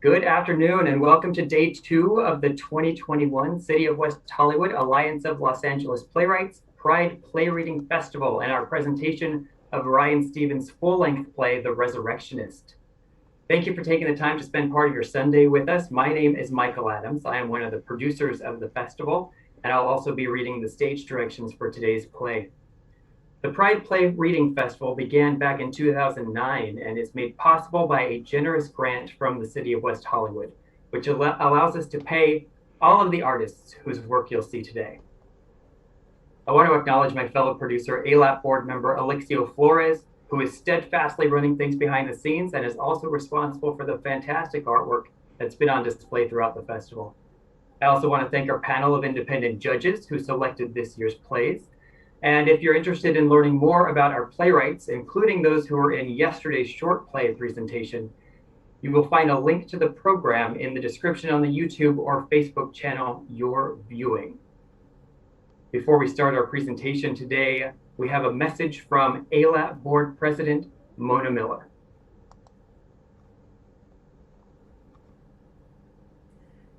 Good afternoon and welcome to day 2 of the 2021 City of West Hollywood Alliance of Los Angeles Playwrights Pride Play Reading Festival and our presentation of Ryan Stevens' full-length play, The Resurrectionist. Thank you for taking the time to spend part of your Sunday with us. My name is Michael Adams. I am one of the producers of the festival, and I'll also be reading the stage directions for today's play. The Pride Play Reading Festival began back in 2009 and is made possible by a generous grant from the City of West Hollywood, which allows us to pay all of the artists whose work you'll see today. I want to acknowledge my fellow producer, ALAP board member Alexio Flores, who is steadfastly running things behind the scenes and is also responsible for the fantastic artwork that's been on display throughout the festival. I also want to thank our panel of independent judges who selected this year's plays. And if you're interested in learning more about our playwrights, including those who were in yesterday's short play presentation, you will find a link to the program in the description on the YouTube or Facebook channel you're viewing. Before we start our presentation today, we have a message from ALAP Board President Mona Miller.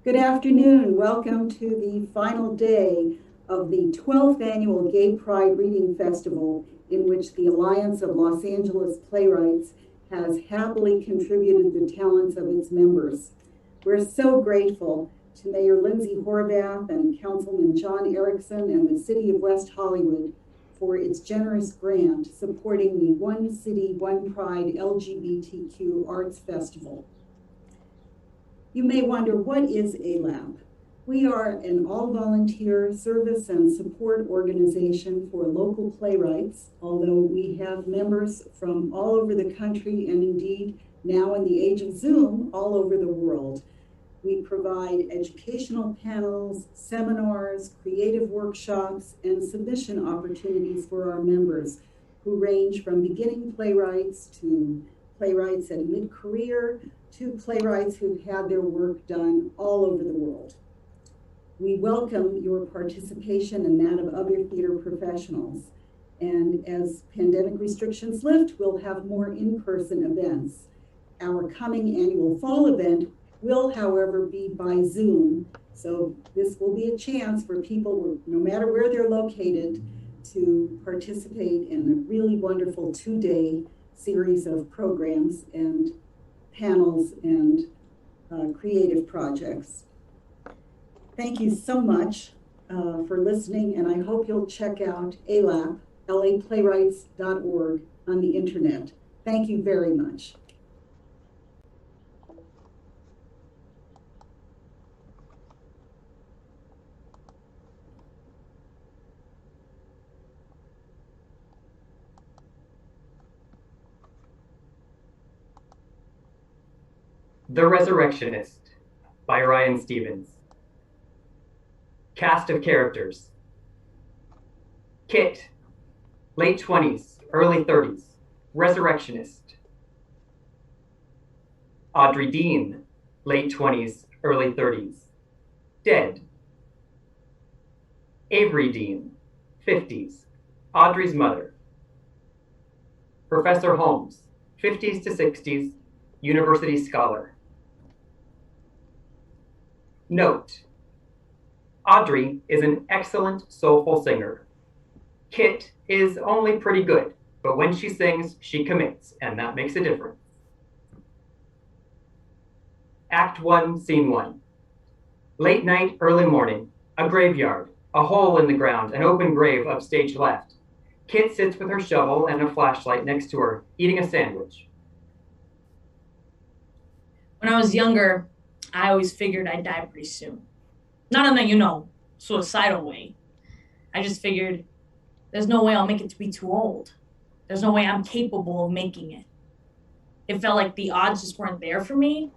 Good afternoon. Welcome to the final day of the 12th Annual Gay Pride Reading Festival, in which the Alliance of Los Angeles Playwrights has happily contributed the talents of its members. We're so grateful to Mayor Lindsay Horvath and Councilman John Erickson and the City of West Hollywood for its generous grant supporting the One City, One Pride LGBTQ Arts Festival. You may wonder, what is ALAP? We are an all-volunteer service and support organization for local playwrights, although we have members from all over the country and indeed, now in the age of Zoom, all over the world. We provide educational panels, seminars, creative workshops, and submission opportunities for our members, who range from beginning playwrights to playwrights at mid-career to playwrights who've had their work done all over the world. We welcome your participation and that of other theater professionals. And as pandemic restrictions lift, we'll have more in-person events. Our coming annual fall event will, however, be by Zoom. So this will be a chance for people, no matter where they're located, to participate in a really wonderful 2-day series of programs and panels and creative projects. Thank you so much for listening, and I hope you'll check out ALAP, laplaywrights.org, on the internet. Thank you very much. The Resurrectionist by Ryan Stevens. Cast of characters: Kit, late 20s, early 30s, resurrectionist. Audrey Dean, late 20s, early 30s, dead. Avery Dean, 50s, Audrey's mother. Professor Holmes, 50s to 60s, university scholar. Note: Audrey is an excellent, soulful singer. Kit is only pretty good, but when she sings, she commits, and that makes a difference. Act 1, Scene 1. Late night, early morning, a graveyard, a hole in the ground, an open grave up stage left. Kit sits with her shovel and a flashlight next to her, eating a sandwich. When I was younger, I always figured I'd die pretty soon. Not in a, suicidal way. I just figured there's no way I'll make it to be too old. There's no way I'm capable of making it. It felt like the odds just weren't there for me,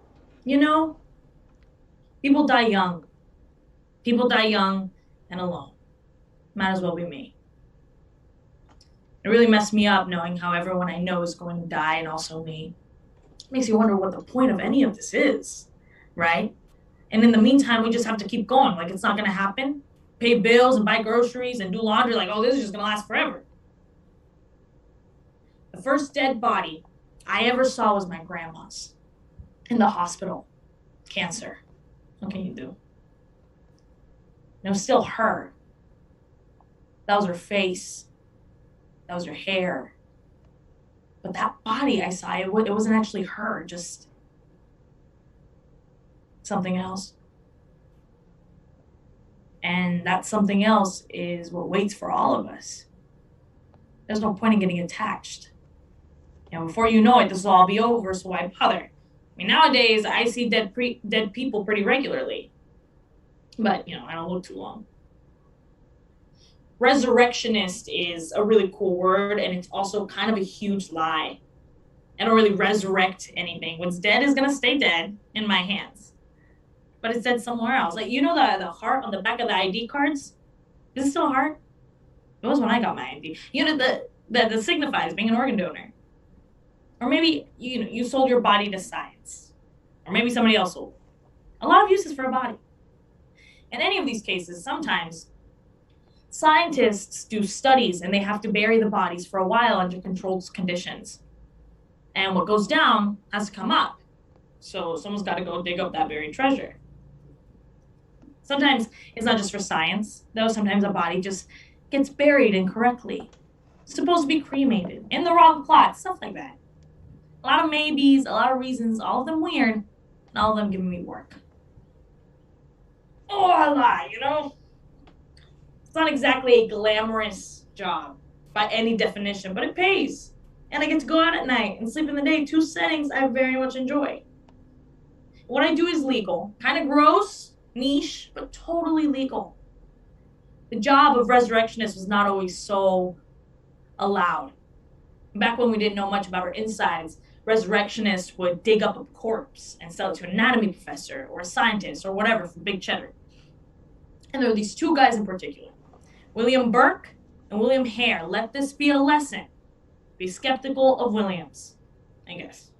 People die young. People die young and alone. Might as well be me. It really messed me up knowing how everyone I know is going to die, and also me. It makes you wonder what the point of any of this is, right? And in the meantime, we just have to keep going like it's not going to happen. Pay bills and buy groceries and do laundry like, oh, this is just going to last forever. The first dead body I ever saw was my grandma's in the hospital. cancer. What can you do? And it was still her. That was her face. That was her hair. But that body I saw, it wasn't actually her, just something else. And that something else is what waits for all of us. There's no point in getting attached. Before you know it, this will all be over, so why bother? I mean, nowadays, I see dead people pretty regularly. But, I don't look too long. Resurrectionist is a really cool word, and it's also kind of a huge lie. I don't really resurrect anything. What's dead is going to stay dead in my hands. But it's dead somewhere else. Like, the heart on the back of the ID cards? Is it still a heart? It was when I got my ID. That signifies being an organ donor. Or maybe, you sold your body to science. Or maybe somebody else sold it. A lot of uses for a body. In any of these cases, sometimes scientists do studies and they have to bury the bodies for a while under controlled conditions. And what goes down has to come up. So someone's got to go dig up that buried treasure. Sometimes it's not just for science, though. Sometimes a body just gets buried incorrectly. It's supposed to be cremated in the wrong plot, stuff like that. A lot of maybes, a lot of reasons, all of them weird, and all of them giving me work. Oh, I lie, It's not exactly a glamorous job by any definition, but it pays. And I get to go out at night and sleep in the day, 2 settings I very much enjoy. What I do is legal. Kind of gross, niche, but totally legal. The job of resurrectionist was not always so allowed. Back when we didn't know much about our insides, resurrectionists would dig up a corpse and sell it to an anatomy professor or a scientist or whatever for big cheddar. And there were these 2 guys in particular, William Burke and William Hare. Let this be a lesson. Be skeptical of Williams, I guess.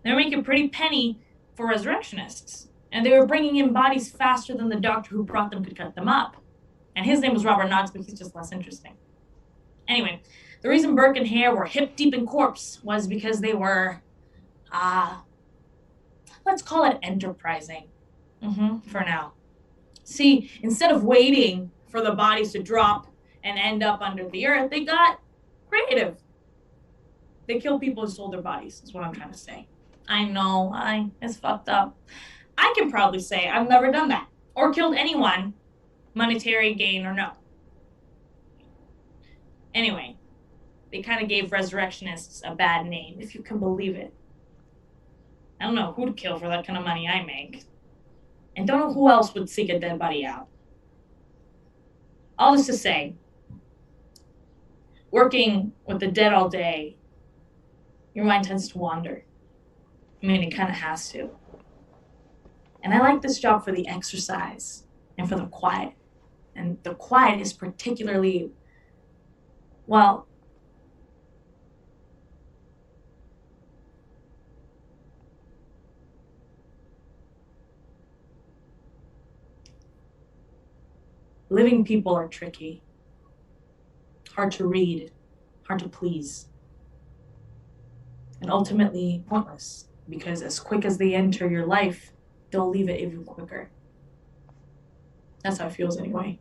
They were making a pretty penny for resurrectionists. And they were bringing in bodies faster than the doctor who brought them could cut them up. And his name was Robert Knox, but he's just less interesting. Anyway, the reason Burke and Hare were hip deep in corpse was because they were, let's call it enterprising. For now. See, instead of waiting for the bodies to drop and end up under the earth, they got creative. They killed people who sold their bodies, is what I'm trying to say. I know, it's fucked up. I can proudly say I've never done that, or killed anyone, monetary gain or no. Anyway, they kind of gave resurrectionists a bad name, if you can believe it. I don't know who to kill for that kind of money I make. And don't know who else would seek a dead body out. All this to say, working with the dead all day, your mind tends to wander. I mean, it kind of has to. And I like this job for the exercise and for the quiet. And the quiet is particularly, well, living people are tricky, hard to read, hard to please, and ultimately pointless, because as quick as they enter your life, they'll leave it even quicker. That's how it feels anyway.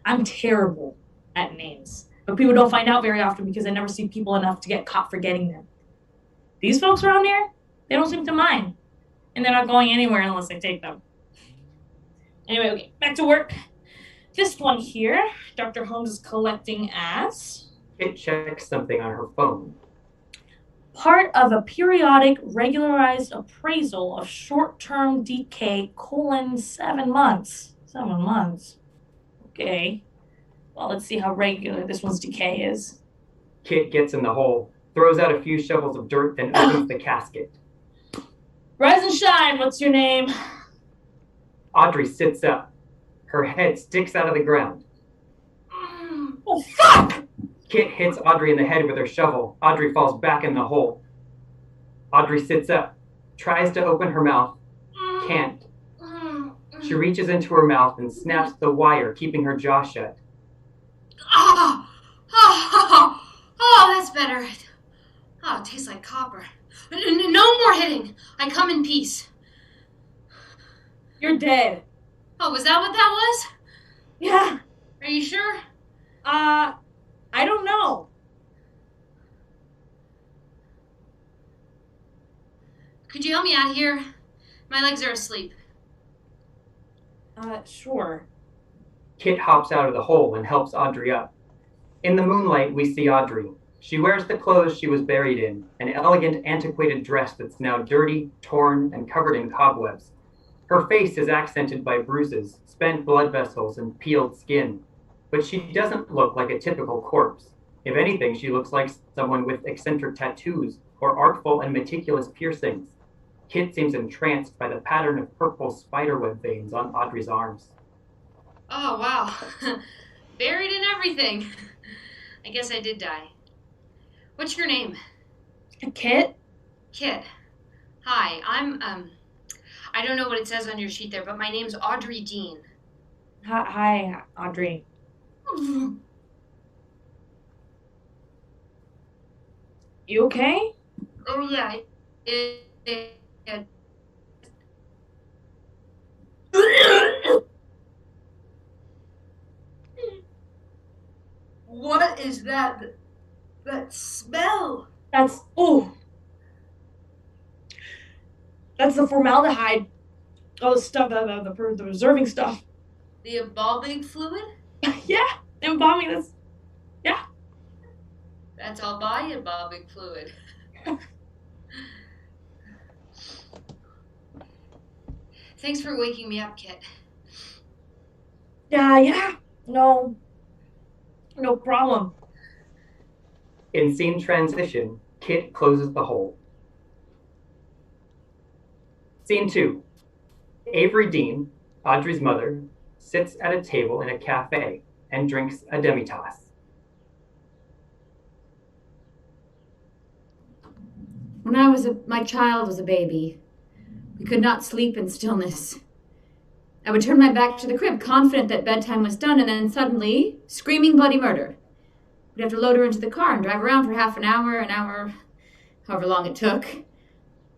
I'm terrible at names, but people don't find out very often because I never see people enough to get caught forgetting them. These folks around here, they don't seem to mind, and they're not going anywhere unless I take them. Anyway, okay, back to work. This one here, Dr. Holmes is collecting as... Kit checks something on her phone. Part of a periodic regularized appraisal of short-term decay, 7 months. 7 months. Okay. Well, let's see how regular this one's decay is. Kit gets in the hole, throws out a few shovels of dirt, then opens the casket. Rise and shine, what's your name? Audrey sits up. Her head sticks out of the ground. Oh, fuck! Kit hits Audrey in the head with her shovel. Audrey falls back in the hole. Audrey sits up, tries to open her mouth, can't. She reaches into her mouth and snaps the wire, keeping her jaw shut. Oh, that's better. Oh, it tastes like copper. No more hitting. I come in peace. You're dead. Oh, was that what that was? Yeah. Are you sure? I don't know. Could you help me out here? My legs are asleep. Sure. Kit hops out of the hole and helps Audrey up. In the moonlight, we see Audrey. She wears the clothes she was buried in, an elegant, antiquated dress that's now dirty, torn, and covered in cobwebs. Her face is accented by bruises, spent blood vessels, and peeled skin. But she doesn't look like a typical corpse. If anything, she looks like someone with eccentric tattoos or artful and meticulous piercings. Kit seems entranced by the pattern of purple spiderweb veins on Audrey's arms. Oh, wow. Buried in everything. I guess I did die. What's your name? Kit? Kit. Hi, I don't know what it says on your sheet there, but my name's Audrey Dean. Hi, Audrey. You okay? Oh, yeah. Yeah. What is that? That smell? That's the formaldehyde. All the stuff, the preserving stuff. The embalming fluid? Yeah, embalming. That's all by embalming fluid. Thanks for waking me up, Kit. Yeah. No problem. In scene transition, Kit closes the hole. Scene 2. Avery Dean, Audrey's mother, sits at a table in a cafe and drinks a demi-tasse. When my child was a baby, we could not sleep in stillness. I would turn my back to the crib, confident that bedtime was done, and then suddenly, screaming bloody murder. We'd have to load her into the car and drive around for half an hour, however long it took.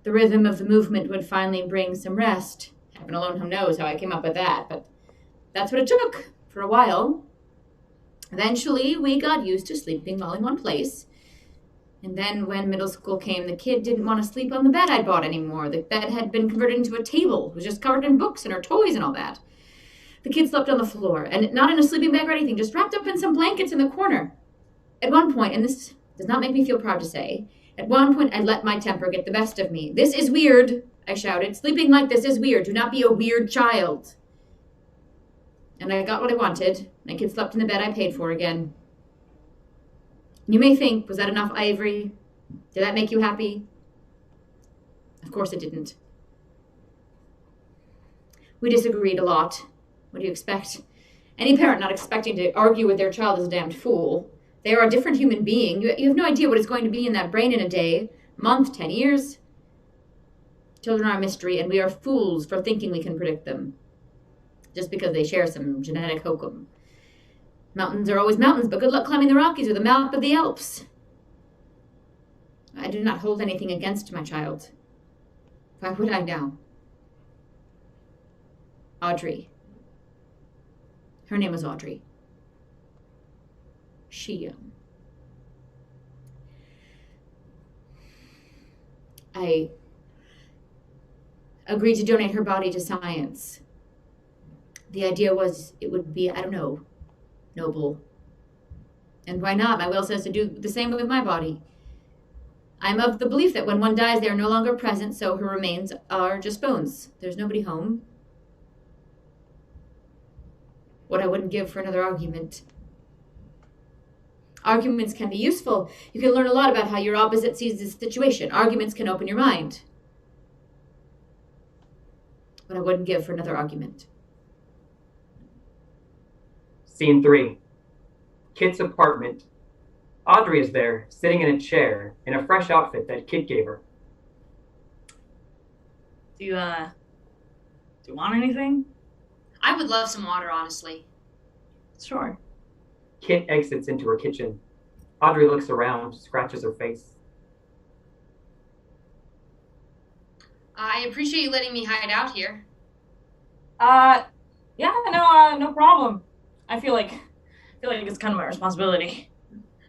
The rhythm of the movement would finally bring some rest. Heaven alone who knows how I came up with that, but that's what it took for a while. Eventually, we got used to sleeping all in one place. And then when middle school came, the kid didn't want to sleep on the bed I'd bought anymore. The bed had been converted into a table. It was just covered in books and her toys and all that. The kid slept on the floor, and not in a sleeping bag or anything, just wrapped up in some blankets in the corner. At one point, and this does not make me feel proud to say, at one point I let my temper get the best of me. "This is weird," I shouted. "Sleeping like this is weird. Do not be a weird child." And I got what I wanted. My kid slept in the bed I paid for again. You may think, was that enough, Avery? Did that make you happy? Of course it didn't. We disagreed a lot. What do you expect? Any parent not expecting to argue with their child is a damned fool. They are a different human being. You have no idea what is going to be in that brain in a day, month, 10 years. Children are a mystery, and we are fools for thinking we can predict them, just because they share some genetic hokum. Mountains are always mountains, but good luck climbing the Rockies or the mouth of the Alps. I do not hold anything against my child. Why would I now? Audrey. Her name was Audrey. I agreed to donate her body to science. The idea was it would be, noble. And why not? My will says to do the same with my body. I'm of the belief that when one dies, they are no longer present, so her remains are just bones. There's nobody home. What I wouldn't give for another argument. Arguments can be useful. You can learn a lot about how your opposite sees the situation. Arguments can open your mind. What I wouldn't give for another argument. Scene 3. Kit's apartment. Audrey is there, sitting in a chair, in a fresh outfit that Kit gave her. Do you want anything? I would love some water, honestly. Sure. Kit exits into her kitchen. Audrey looks around, scratches her face. I appreciate you letting me hide out here. Yeah, no problem. I feel like it's kind of my responsibility.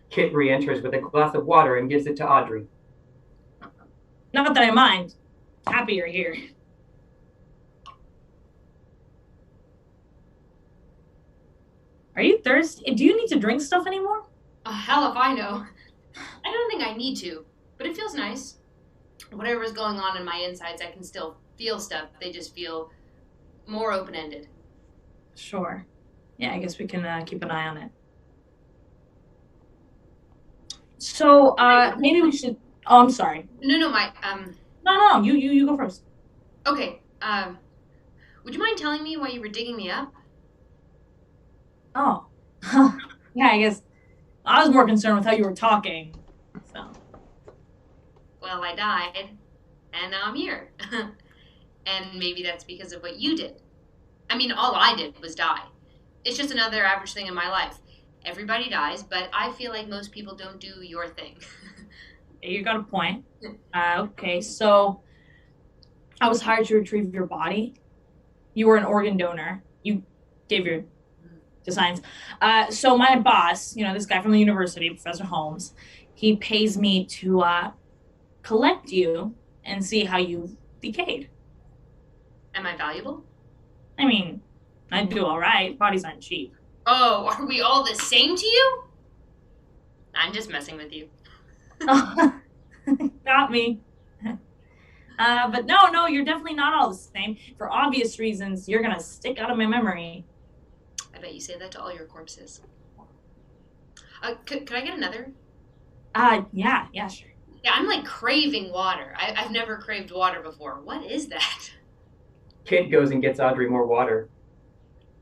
Kit re-enters with a glass of water and gives it to Audrey. Not that I mind. Happy you're here. Are you thirsty? Do you need to drink stuff anymore? Hell if I know. I don't think I need to, but it feels nice. Whatever's going on in my insides, I can still feel stuff. They just feel more open-ended. Sure. Yeah, I guess we can keep an eye on it. So, maybe we should. Oh, I'm sorry. No, No, you go first. okay, would you mind telling me why you were digging me up? Oh, yeah, I guess I was more concerned with how you were talking. So, Well, I died, and now I'm here. And maybe that's because of what you did. I mean, all I did was die. It's just another average thing in my life. Everybody dies, but I feel like most people don't do your thing. you got a point. Okay, so I was hired to retrieve your body. You were an organ donor. You gave your to science. So my boss, this guy from the university, Professor Holmes, he pays me to collect you and see how you decayed. Am I valuable? I mean, I do all right. Bodies aren't cheap. Oh, are we all the same to you? I'm just messing with you. Got me. But no, you're definitely not all the same. For obvious reasons, you're gonna stick out of my memory. I bet you say that to all your corpses. Could I get another? Yeah, sure. Yeah, I'm like craving water. I've never craved water before. What is that? Kit goes and gets Audrey more water.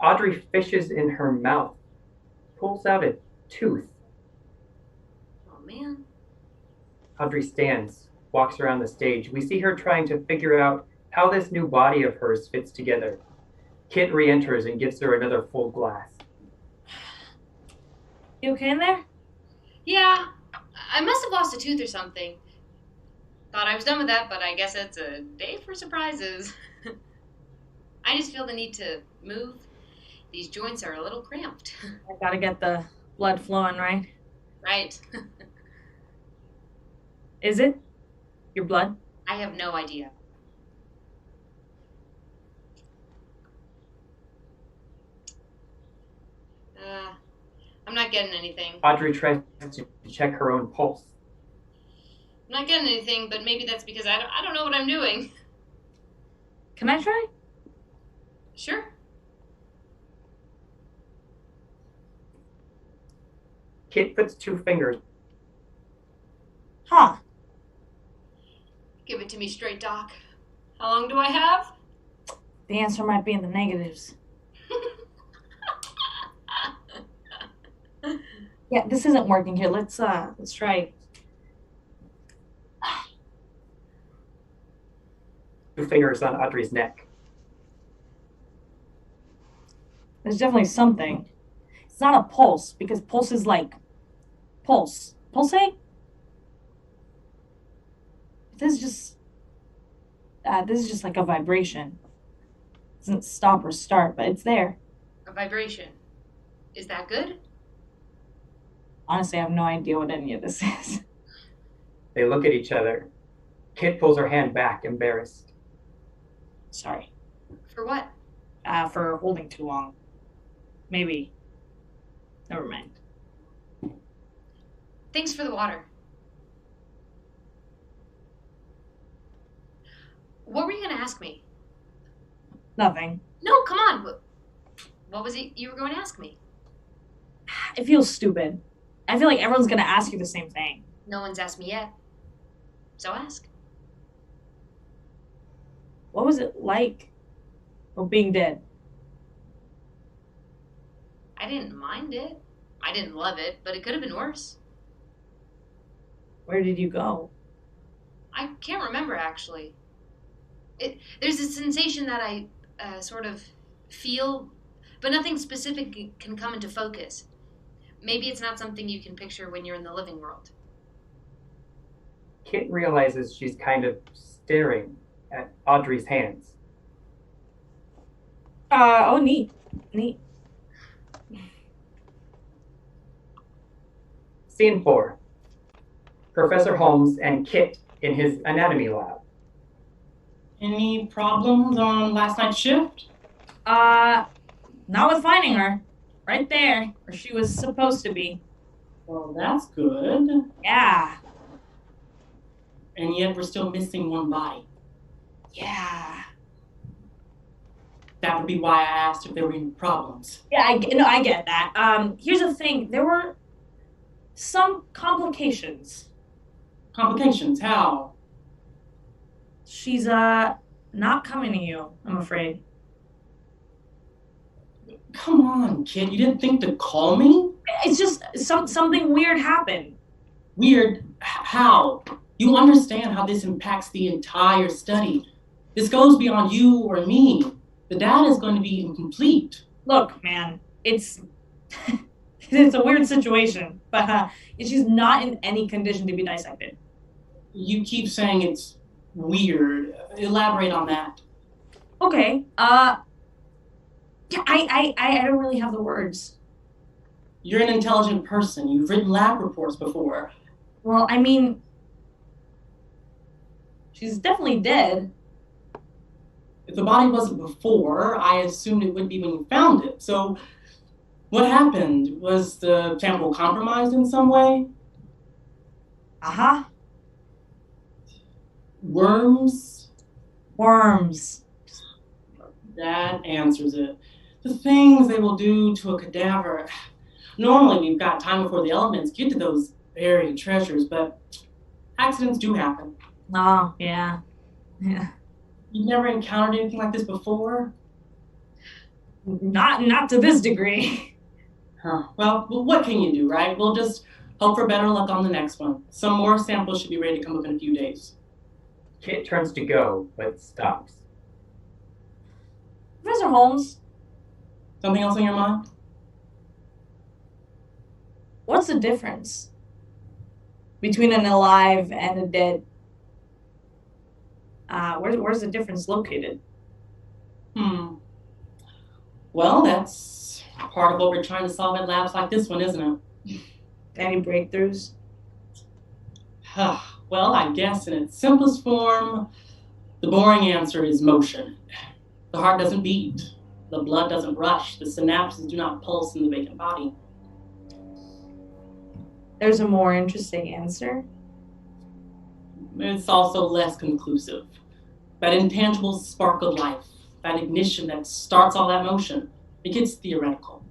Audrey fishes in her mouth, pulls out a tooth. Oh, man. Audrey stands, walks around the stage. We see her trying to figure out how this new body of hers fits together. Kit re-enters and gives her another full glass. You okay in there? Yeah, I must have lost a tooth or something. Thought I was done with that, but I guess it's a day for surprises. I just feel the need to move. These joints are a little cramped. I gotta get the blood flowing, right? Right. Is it? Your blood? I have no idea. I'm not getting anything. Audrey tries to check her own pulse. I'm not getting anything, but maybe that's because I don't know what I'm doing. Can I try? Sure. Kit puts two fingers. Huh. Give it to me straight, Doc. How long do I have? The answer might be in the negatives. Yeah, this isn't working here. Let's try. Two fingers on Audrey's neck. There's definitely something. It's not a pulse, because pulse is like pulse. Pulsate? This is just like a vibration. It doesn't stop or start, but it's there. A vibration. Is that good? Honestly, I have no idea what any of this is. They look at each other. Kit pulls her hand back, embarrassed. Sorry. For what? For holding too long. Maybe. Never mind. Thanks for the water. What were you going to ask me? Nothing. No, come on. What was it you were going to ask me? It feels stupid. I feel like everyone's gonna ask you the same thing. No one's asked me yet. So ask. What was it like? Being dead? I didn't mind it. I didn't love it, but it could have been worse. Where did you go? I can't remember, actually. There's a sensation that I sort of feel, but nothing specific can come into focus. Maybe it's not something you can picture when you're in the living world. Kit realizes she's kind of staring at Audrey's hands. Oh, neat. Neat. Scene 4. Professor Holmes and Kit in his anatomy lab. Any problems on last night's shift? Not with finding her. Right there, where she was supposed to be. Well, that's good. Yeah. And yet we're still missing one body. Yeah. That would be why I asked if there were any problems. Yeah, I get that. Here's the thing. There were some complications. Complications? How? She's, not coming to you, I'm afraid. Come on, kid. You didn't think to call me? It's just something weird happened. Weird? How? You understand how this impacts the entire study. This goes beyond you or me. The data is going to be incomplete. Look, man, it's it's a weird situation, but she's not in any condition to be dissected. You keep saying it's weird. Elaborate on that. Okay. Yeah, I don't really have the words. You're an intelligent person. You've written lab reports before. Well, I mean, she's definitely dead. If the body wasn't before, I assumed it would be when you found it. So, what happened? Was the sample compromised in some way? Uh-huh. Worms? Worms. That answers it. The things they will do to a cadaver. Normally, we've got time before the elements get to those buried treasures, but accidents do happen. Oh, yeah. Yeah. You've never encountered anything like this before? Not to this degree. Huh. Well, what can you do, right? We'll just hope for better luck on the next one. Some more samples should be ready to come up in a few days. Kit turns to go, but stops. Professor Holmes, Something else on your mind? what's the difference between an alive and a dead? Where's the difference located? Well, that's part of what we're trying to solve in labs like this one, isn't it? Any breakthroughs? Well, I guess in its simplest form, the boring answer is motion. The heart doesn't beat. The blood doesn't rush. The synapses do not pulse in the vacant body. There's a more interesting answer. It's also less conclusive. That intangible spark of life, that ignition that starts all that motion, it gets theoretical.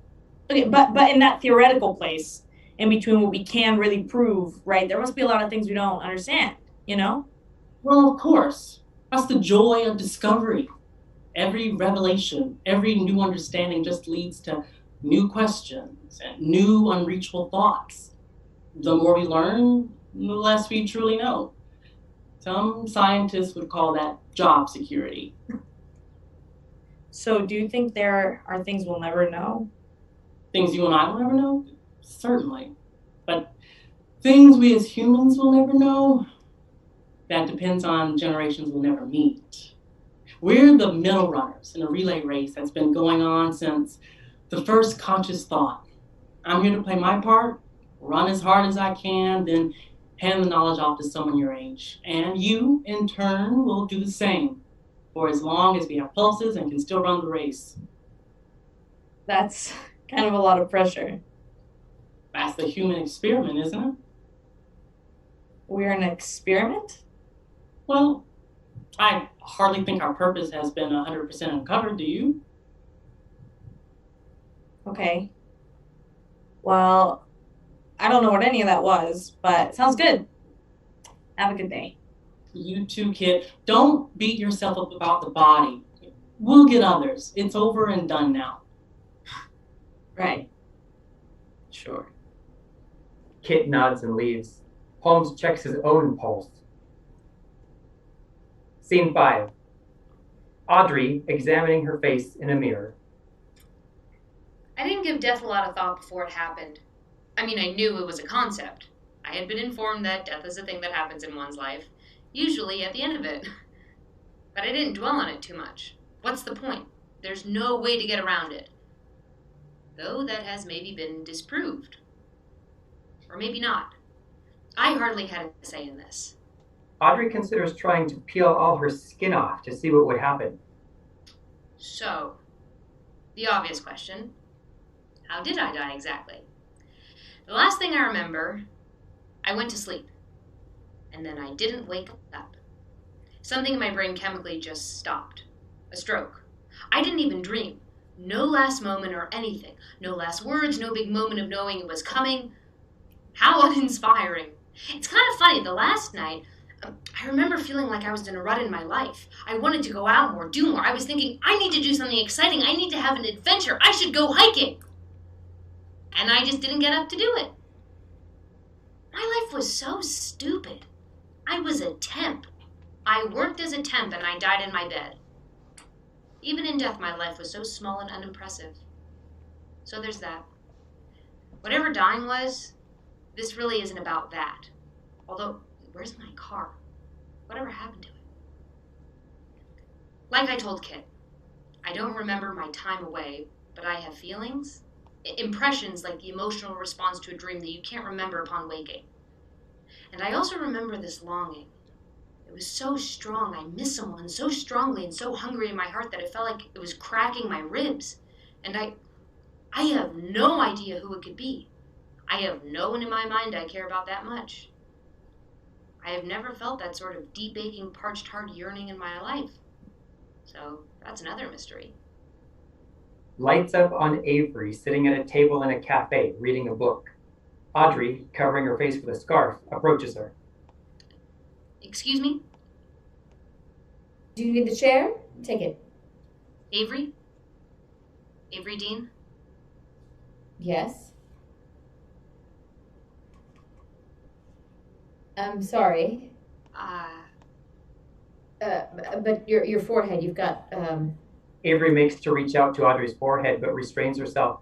Okay, but in that theoretical place, in between what we can really prove, right, there must be a lot of things we don't understand, you know? Well, of course. That's the joy of discovery. Every revelation, every new understanding just leads to new questions and new unreachable thoughts. The more we learn, the less we truly know. Some scientists would call that job security. So do you think there are things we'll never know? Things you and I will never know? Certainly. But things we as humans will never know? That depends on generations we'll never meet. We're the middle runners in a relay race that's been going on since the first conscious thought. I'm here to play my part, run as hard as I can, then hand the knowledge off to someone your age. And you, in turn, will do the same for as long as we have pulses and can still run the race. That's kind of a lot of pressure. That's the human experiment, isn't it? We're an experiment? Well, I hardly think our purpose has been 100% uncovered, do you? Okay. Well, I don't know what any of that was, but sounds good. Have a good day. You too, kid. Don't beat yourself up about the body. We'll get others. It's over and done now. Right. Sure. Kit nods and leaves. Holmes checks his own pulse. Scene 5. Audrey examining her face in a mirror. I didn't give death a lot of thought before it happened. I mean, I knew it was a concept. I had been informed that death is a thing that happens in one's life, usually at the end of it. But I didn't dwell on it too much. What's the point? There's no way to get around it. Though that has maybe been disproved. Or maybe not. I hardly had a say in this. Audrey considers trying to peel all her skin off to see what would happen. So, the obvious question, how did I die exactly? The last thing I remember, I went to sleep. And then I didn't wake up. Something in my brain chemically just stopped. A stroke. I didn't even dream. No last moment or anything. No last words, no big moment of knowing it was coming. How uninspiring. It's kind of funny, the last night, I remember feeling like I was in a rut in my life. I wanted to go out more, do more. I was thinking, I need to do something exciting. I need to have an adventure. I should go hiking. And I just didn't get up to do it. My life was so stupid. I was a temp. I worked as a temp and I died in my bed. Even in death, my life was so small and unimpressive. So there's that. Whatever dying was, this really isn't about that. Although, where's my car? Whatever happened to it? Like I told Kit, I don't remember my time away, but I have feelings, impressions like the emotional response to a dream that you can't remember upon waking. And I also remember this longing. It was so strong. I miss someone so strongly and so hungry in my heart that it felt like it was cracking my ribs. And I have no idea who it could be. I have no one in my mind I care about that much. I have never felt that sort of deep aching, parched heart yearning in my life. So that's another mystery. Lights up on Avery sitting at a table in a cafe reading a book. Audrey, covering her face with a scarf, approaches her. Excuse me? Do you need the chair? Take it. Avery? Avery Dean? Yes. I'm sorry. But your forehead, you've got, Avery makes to reach out to Audrey's forehead but restrains herself.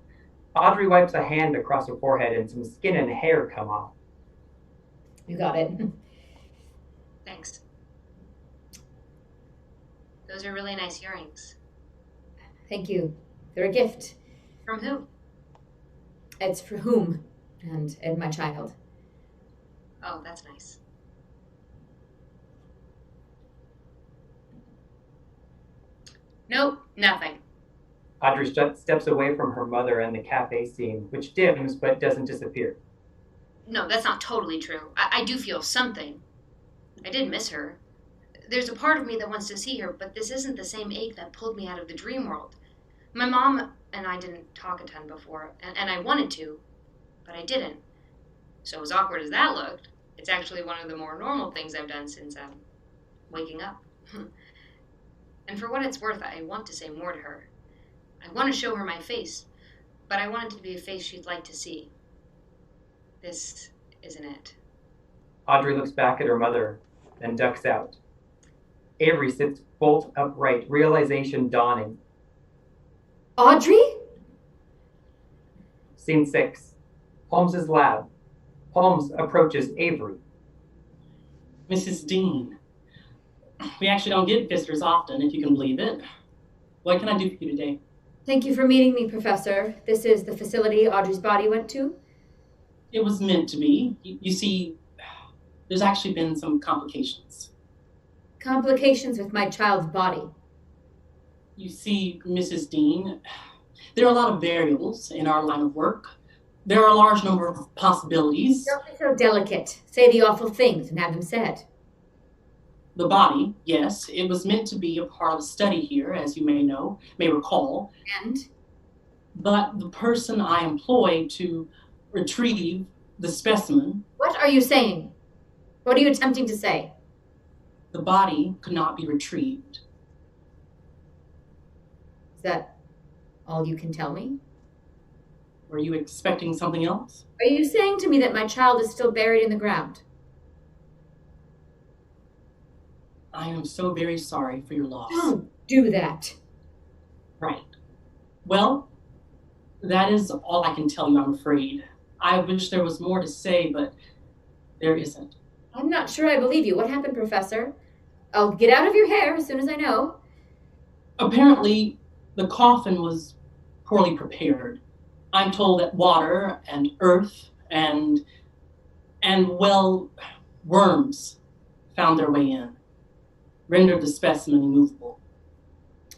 Audrey wipes a hand across her forehead and some skin and hair come off. You got it. Thanks. Those are really nice earrings. Thank you. They're a gift. From who? It's for whom? And my child. Oh, that's nice. Nope, nothing. Audrey steps away from her mother and the cafe scene, which dims but doesn't disappear. No, that's not totally true. I do feel something. I did miss her. There's a part of me that wants to see her, but this isn't the same ache that pulled me out of the dream world. My mom and I didn't talk a ton before, and I wanted to, but I didn't. So as awkward as that looked, it's actually one of the more normal things I've done since waking up. And for what it's worth, I want to say more to her. I want to show her my face, but I want it to be a face she'd like to see. This isn't it. Audrey looks back at her mother, then ducks out. Avery sits bolt upright, realization dawning. Audrey? Scene 6. Holmes's lab. Holmes approaches Avery. Mrs. Dean, we actually don't get visitors often, if you can believe it. What can I do for you today? Thank you for meeting me, Professor. This is the facility Audrey's body went to? It was meant to be. You see, there's actually been some complications. Complications with my child's body. You see, Mrs. Dean, there are a lot of variables in our line of work. There are a large number of possibilities. Don't be so delicate. Say the awful things and have them said. The body, yes, it was meant to be a part of the study here, as you may recall. And? But the person I employed to retrieve the specimen... What are you saying? What are you attempting to say? The body could not be retrieved. Is that all you can tell me? Were you expecting something else? Are you saying to me that my child is still buried in the ground? I am so very sorry for your loss. Don't do that. Right. Well, that is all I can tell you, I'm afraid. I wish there was more to say, but there isn't. I'm not sure I believe you. What happened, Professor? I'll get out of your hair as soon as I know. Apparently, The coffin was poorly prepared. I'm told that water and earth and well, worms found their way in, rendered the specimen immovable.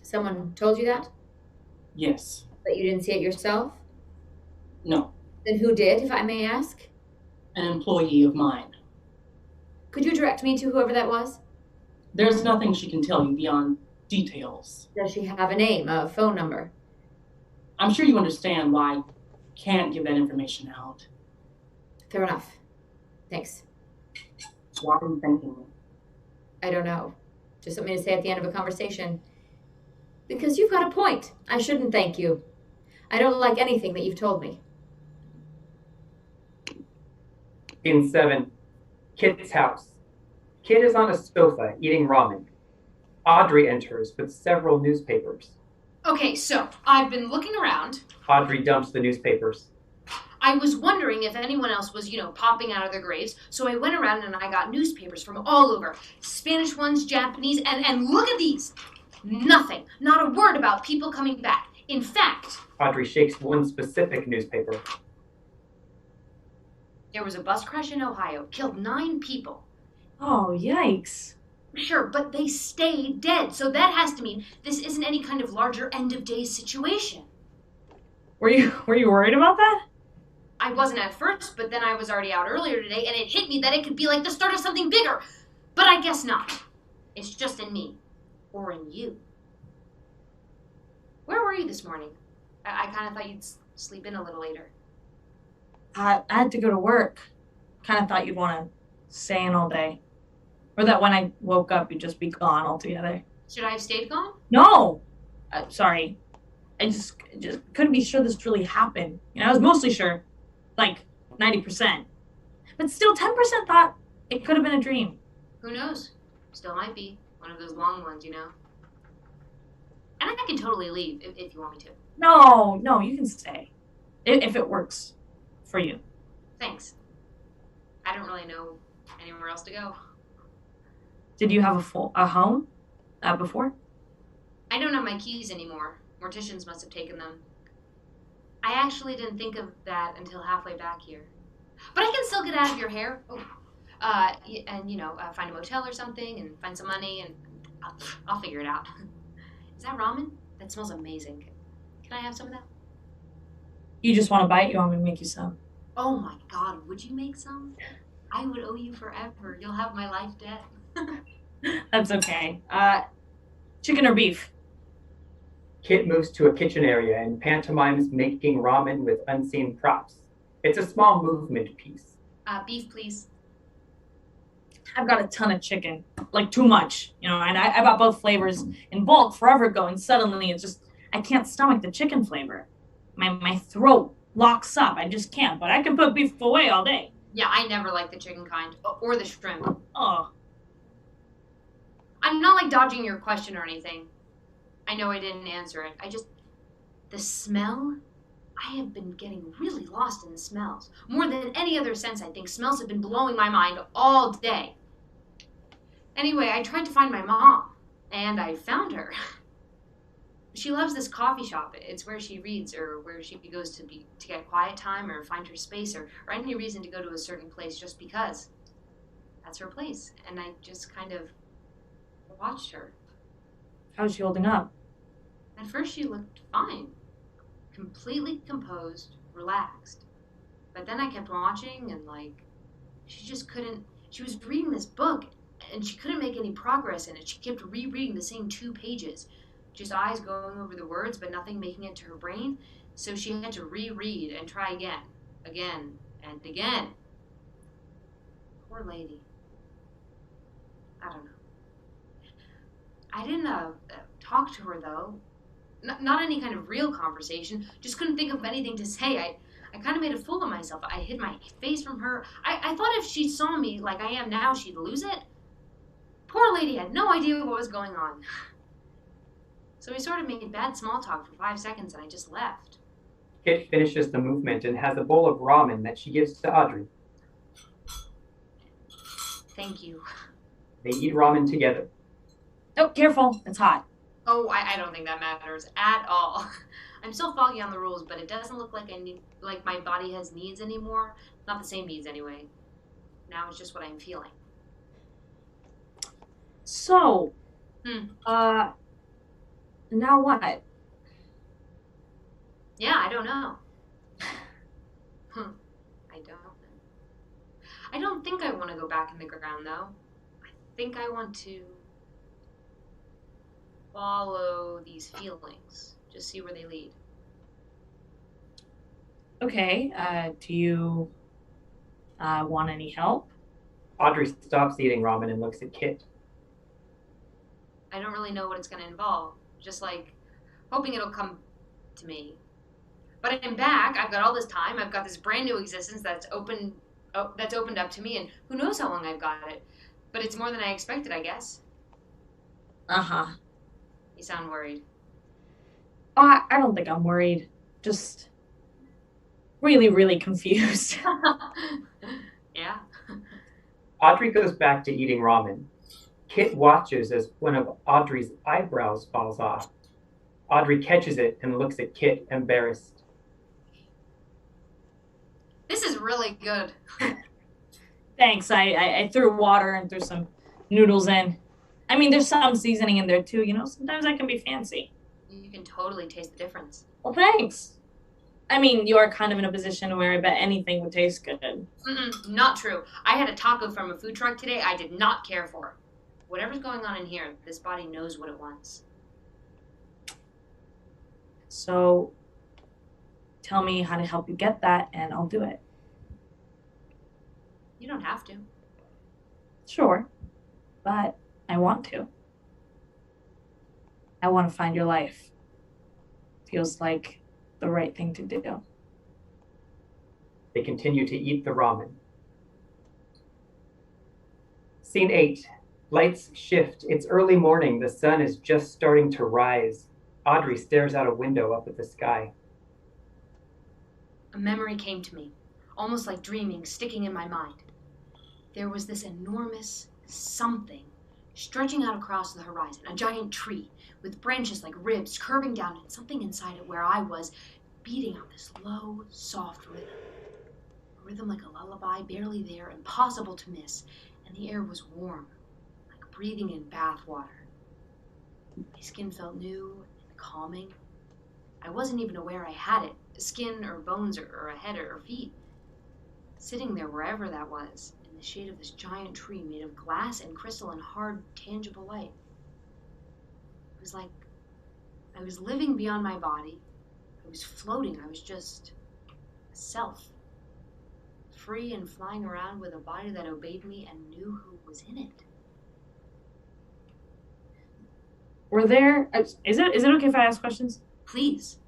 Someone told you that? Yes. But you didn't see it yourself? No. Then who did, if I may ask? An employee of mine. Could you direct me to whoever that was? There's nothing she can tell you beyond details. Does she have a name, a phone number? I'm sure you understand why I can't give that information out. Fair enough. Thanks. Why are you thanking me? I don't know. Just something to say at the end of a conversation. Because you've got a point. I shouldn't thank you. I don't like anything that you've told me. Scene 7, Kit's house. Kit is on a sofa eating ramen. Audrey enters with several newspapers. Okay, so I've been looking around. Audrey dumps the newspapers. I was wondering if anyone else was, popping out of their graves, so I went around and I got newspapers from all over. Spanish ones, Japanese, and look at these! Nothing. Not a word about people coming back. In fact... Audrey shakes one specific newspaper. There was a bus crash in Ohio, killed 9 people. Oh, yikes. Sure, but they stayed dead, so that has to mean this isn't any kind of larger end-of-days situation. Were you worried about that? I wasn't at first, but then I was already out earlier today, and it hit me that it could be like the start of something bigger. But I guess not. It's just in me. Or in you. Where were you this morning? I kind of thought you'd sleep in a little later. I had to go to work. Kind of thought you'd want to stay in all day. Or that when I woke up, you'd just be gone altogether. Should I have stayed gone? No! Sorry. I just couldn't be sure this really happened. I was mostly sure. Like 90%. But still 10% thought it could have been a dream. Who knows? Still might be. One of those long ones, And I can totally leave if you want me to. No, you can stay. If it works for you. Thanks. I don't really know anywhere else to go. Did you have a home before? I don't have my keys anymore. Morticians must have taken them. I actually didn't think of that until halfway back here. But I can still get out of your hair. Find a motel or something and find some money and I'll figure it out. Is that ramen? That smells amazing. Can I have some of that? You just want a bite? You want me to make you some? Oh my God, would you make some? I would owe you forever. You'll have my life debt. That's okay. Chicken or beef? Kit moves to a kitchen area and pantomimes making ramen with unseen props. It's a small movement piece. Beef, please. I've got a ton of chicken, like too much, and I bought both flavors in bulk forever ago, and suddenly it's just, I can't stomach the chicken flavor. My throat locks up, I just can't, but I can put beef away all day. Yeah, I never like the chicken kind, or the shrimp. Oh. I'm not dodging your question or anything. I know I didn't answer it. The smell? I have been getting really lost in the smells. More than any other sense, I think smells have been blowing my mind all day. Anyway, I tried to find my mom, and I found her. She loves this coffee shop. It's where she reads, or where she goes to get quiet time, or find her space, or any reason to go to a certain place just because. That's her place, and I just kind of watched her. How's she holding up? At first she looked fine. Completely composed, relaxed. But then I kept watching and she just couldn't, she was reading this book and she couldn't make any progress in it. She kept rereading the same 2 pages. Just eyes going over the words but nothing making it to her brain. So she had to reread and try again, and again. Poor lady. I don't know. I didn't talk to her though. Not any kind of real conversation. Just couldn't think of anything to say. I kind of made a fool of myself. I hid my face from her. I thought if she saw me like I am now, she'd lose it. Poor lady had no idea what was going on. So we sort of made bad small talk for 5 seconds and I just left. Kit finishes the movement and has a bowl of ramen that she gives to Audrey. Thank you. They eat ramen together. Oh, careful. It's hot. Oh, I don't think that matters at all. I'm still foggy on the rules, but it doesn't look like like my body has needs anymore. Not the same needs anyway. Now it's just what I'm feeling. So, Hmm. now what? Yeah, I don't know. I don't know. I don't think I want to go back in the ground, though. I think I want to follow these feelings. Just see where they lead. Okay, do you want any help? Audrey stops eating ramen and looks at Kit. I don't really know what it's going to involve. Just like hoping it'll come to me. But I'm back. I've got all this time. I've got this brand new existence that's opened up to me, and who knows how long I've got it. But it's more than I expected, I guess. Uh-huh. You sound worried. I don't think I'm worried. Just really, really confused. Yeah. Audrey goes back to eating ramen. Kit watches as one of Audrey's eyebrows falls off. Audrey catches it and looks at Kit, embarrassed. This is really good. Thanks. I threw water and threw some noodles in. I mean, there's some seasoning in there too, you know? Sometimes I can be fancy. You can totally taste the difference. Well, thanks. I mean, you are kind of in a position where I bet anything would taste good. Not true. I had a taco from a food truck today I did not care for. Whatever's going on in here, this body knows what it wants. So, tell me how to help you get that, and I'll do it. You don't have to. Sure, but I want to. I want to find your life. Feels like the right thing to do. They continue to eat the ramen. Scene 8. Lights shift. It's early morning. The sun is just starting to rise. Audrey stares out a window up at the sky. A memory came to me, almost like dreaming, sticking in my mind. There was this enormous something stretching out across the horizon, a giant tree with branches like ribs curving down, and something inside it where I was beating out this low, soft rhythm. A rhythm like a lullaby, barely there, impossible to miss, and the air was warm, like breathing in bath water. My skin felt new and calming. I wasn't even aware I had it, skin or bones or a head or feet. Sitting there wherever that was, in the shade of this giant tree made of glass and crystal and hard, tangible light. It was like I was living beyond my body. I was floating. I was just a self. Free and flying around with a body that obeyed me and knew who was in it. Were there? Is it okay if I ask questions? Please.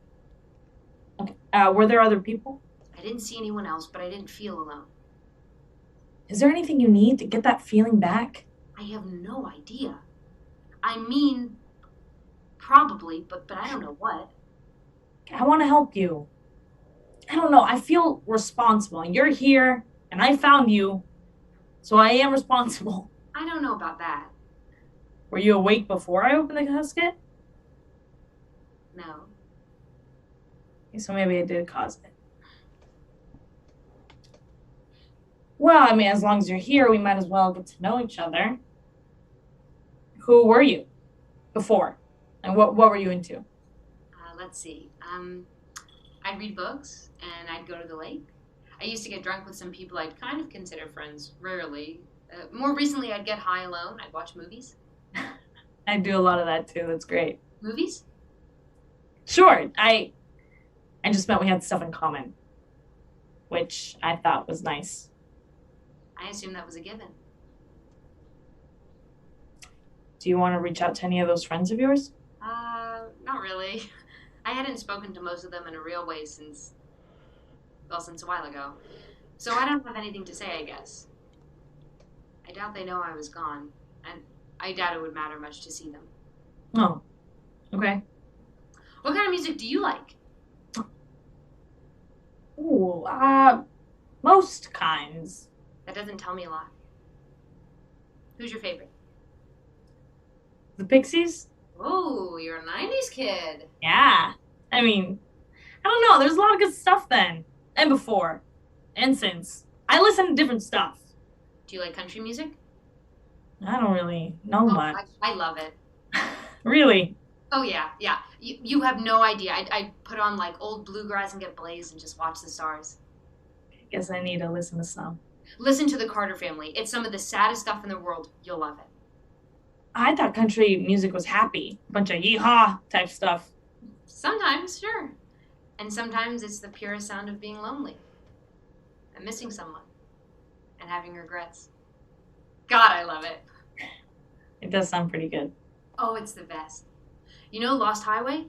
Okay. Were there other people? I didn't see anyone else, but I didn't feel alone. Is there anything you need to get that feeling back? I have no idea. I mean, probably, but I don't know what. I want to help you. I don't know. I feel responsible. You're here, and I found you, so I am responsible. I don't know about that. Were you awake before I opened the casket? No. Okay, so maybe I did cause it. Well, I mean, as long as you're here, we might as well get to know each other. Who were you before? And what were you into? Let's see. I'd read books, and I'd go to the lake. I used to get drunk with some people I'd kind of consider friends, rarely. More recently, I'd get high alone. I'd watch movies. I do a lot of that too. That's great. Movies? Sure. I just meant we had stuff in common, which I thought was nice. I assume that was a given. Do you want to reach out to any of those friends of yours? Not really. I hadn't spoken to most of them in a real way since a while ago. So I don't have anything to say, I guess. I doubt they know I was gone, and I doubt it would matter much to see them. Oh, okay. What kind of music do you like? Ooh, most kinds. That doesn't tell me a lot. Who's your favorite? The Pixies? Oh, you're a 90s kid. Yeah. I mean, I don't know. There's a lot of good stuff then. And before. And since. I listen to different stuff. Do you like country music? I don't really know much. I love it. Really? Oh, yeah, yeah. You have no idea. I put on like old bluegrass and get blazed and just watch the stars. Guess I need to listen to some. Listen to the Carter Family. It's some of the saddest stuff in the world. You'll love it. I thought country music was happy. A bunch of yeehaw type stuff. Sometimes, sure. And sometimes it's the purest sound of being lonely and missing someone and having regrets. God, I love it. It does sound pretty good. Oh, it's the best. You know Lost Highway?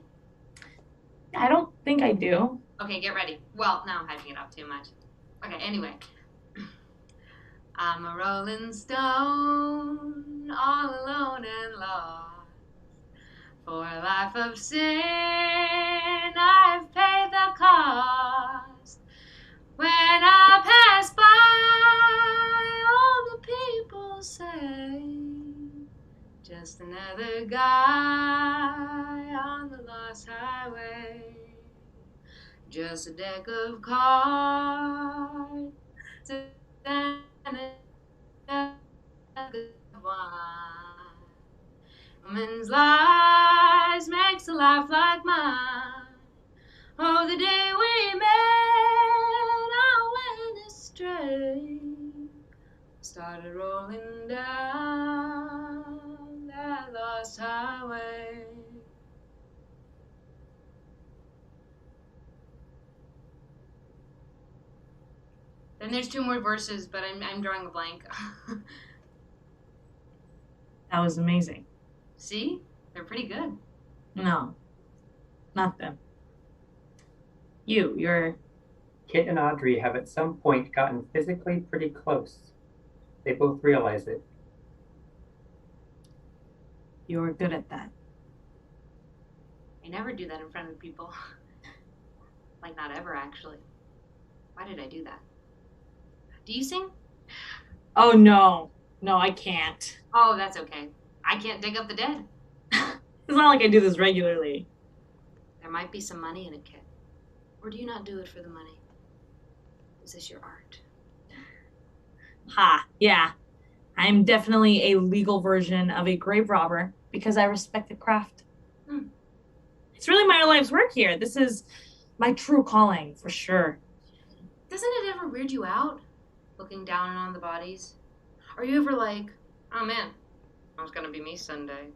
I don't think I do. Okay, get ready. Well, now I'm hyping it up too much. Okay, anyway. I'm a rolling stone, all alone and lost. For a life of sin, I've paid the cost. When I pass by, all the people say, just another guy on the lost highway. Just a deck of cards and a jug of wine. Woman's lies makes a life like mine. Oh, the day we met, I went astray. Started rolling down that lost highway. Then there's two more verses, but I'm drawing a blank. That was amazing. See? They're pretty good. No. Not them. You're... Kit and Audrey have at some point gotten physically pretty close. They both realize it. You're good at that. I never do that in front of people. Like, not ever, actually. Why did I do that? Do you sing? Oh, no. No, I can't. Oh, that's okay. I can't dig up the dead. It's not like I do this regularly. There might be some money in it, Kit. Or do you not do it for the money? Is this your art? Ha, yeah. I'm definitely a legal version of a grave robber because I respect the craft. It's really my life's work here. This is my true calling, for sure. Doesn't it ever weird you out? Looking down on the bodies? Are you ever like, oh man, it's gonna be me Sunday?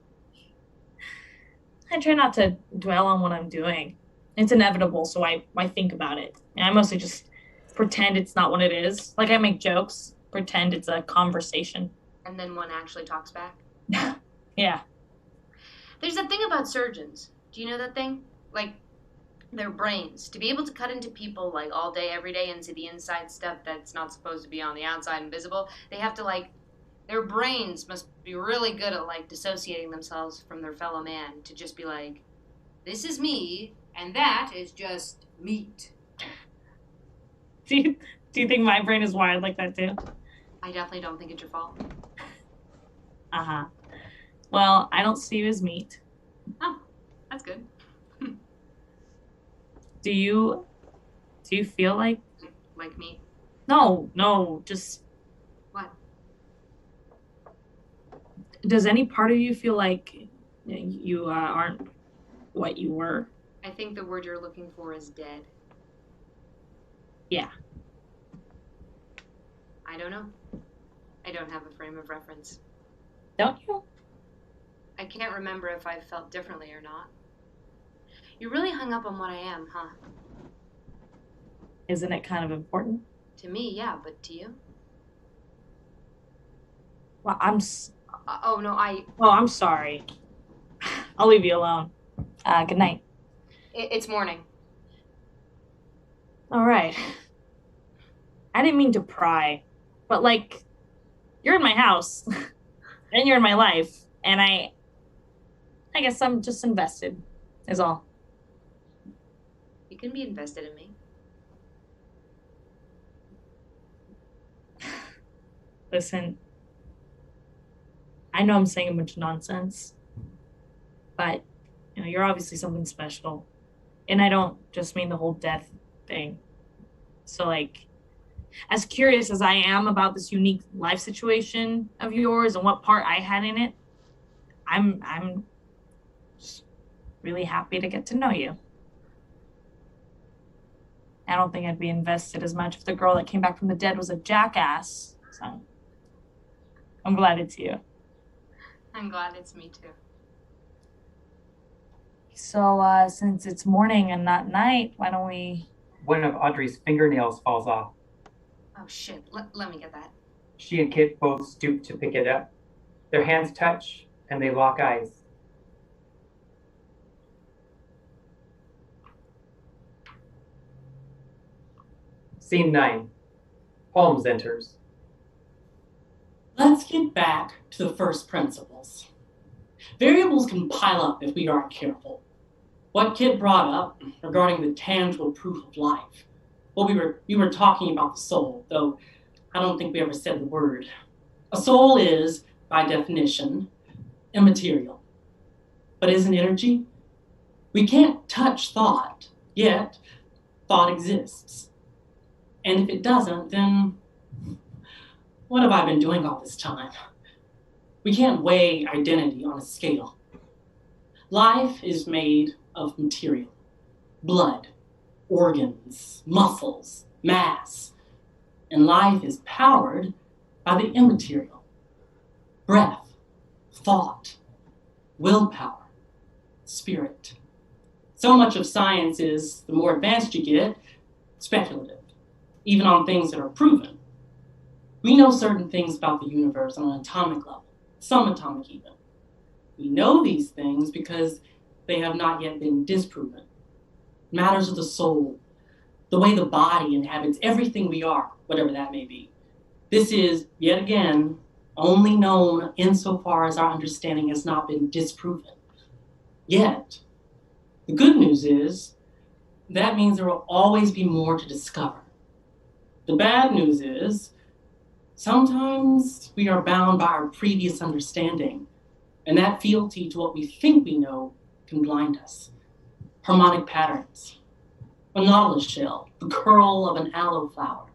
I try not to dwell on what I'm doing. It's inevitable, so I think about it. And I mostly just pretend it's not what it is. Like I make jokes, pretend it's a conversation. And then one actually talks back? Yeah. There's that thing about surgeons. Do you know that thing? Like, their brains. To be able to cut into people, like, all day, every day, and see the inside stuff that's not supposed to be on the outside and visible, they have to, like, their brains must be really good at, like, dissociating themselves from their fellow man to just be like, this is me, and that is just meat. Do you think my brain is wired like that, too? I definitely don't think it's your fault. Uh-huh. Well, I don't see you as meat. Oh, that's good. Do you feel like... Like me? No, just... What? Does any part of you feel like you aren't what you were? I think the word you're looking for is dead. Yeah. I don't know. I don't have a frame of reference. Don't you? I can't remember if I felt differently or not. You're really hung up on what I am, huh? Isn't it kind of important? To me, yeah, but to you? Well, Oh, no, I'm sorry. I'll leave you alone. Good night. It's morning. All right. I didn't mean to pry, but like, you're in my house, and you're in my life, and I guess I'm just invested, is all. You can be invested in me. Listen, I know I'm saying a bunch of nonsense, But, you're obviously something special. And I don't just mean the whole death thing. So, like, as curious as I am about this unique life situation of yours and what part I had in it, I'm just really happy to get to know you. I don't think I'd be invested as much if the girl that came back from the dead was a jackass. So I'm glad it's you. I'm glad it's me too. So since it's morning and not night, why don't we... One of Audrey's fingernails falls off. Oh shit, let me get that. She and Kit both stoop to pick it up. Their hands touch, and they lock eyes. Scene 9. Holmes enters. Let's get back to the first principles. Variables can pile up if we aren't careful. What Kit brought up regarding the tangible proof of life. Well, we were talking about the soul, though I don't think we ever said the word. A soul is, by definition, immaterial. But isn't energy? We can't touch thought, yet thought exists. And if it doesn't, then what have I been doing all this time? We can't weigh identity on a scale. Life is made of material, blood, organs, muscles, mass, and life is powered by the immaterial, breath, thought, willpower, spirit. So much of science is, the more advanced you get, speculative, even on things that are proven. We know certain things about the universe on an atomic level, subatomic even. We know these things because they have not yet been disproven. Matters of the soul, the way the body inhabits everything we are, whatever that may be. This is, yet again, only known insofar as our understanding has not been disproven. Yet, the good news is, that means there will always be more to discover. The bad news is, sometimes we are bound by our previous understanding, and that fealty to what we think we know can blind us. Harmonic patterns, a nautilus shell, the curl of an aloe flower,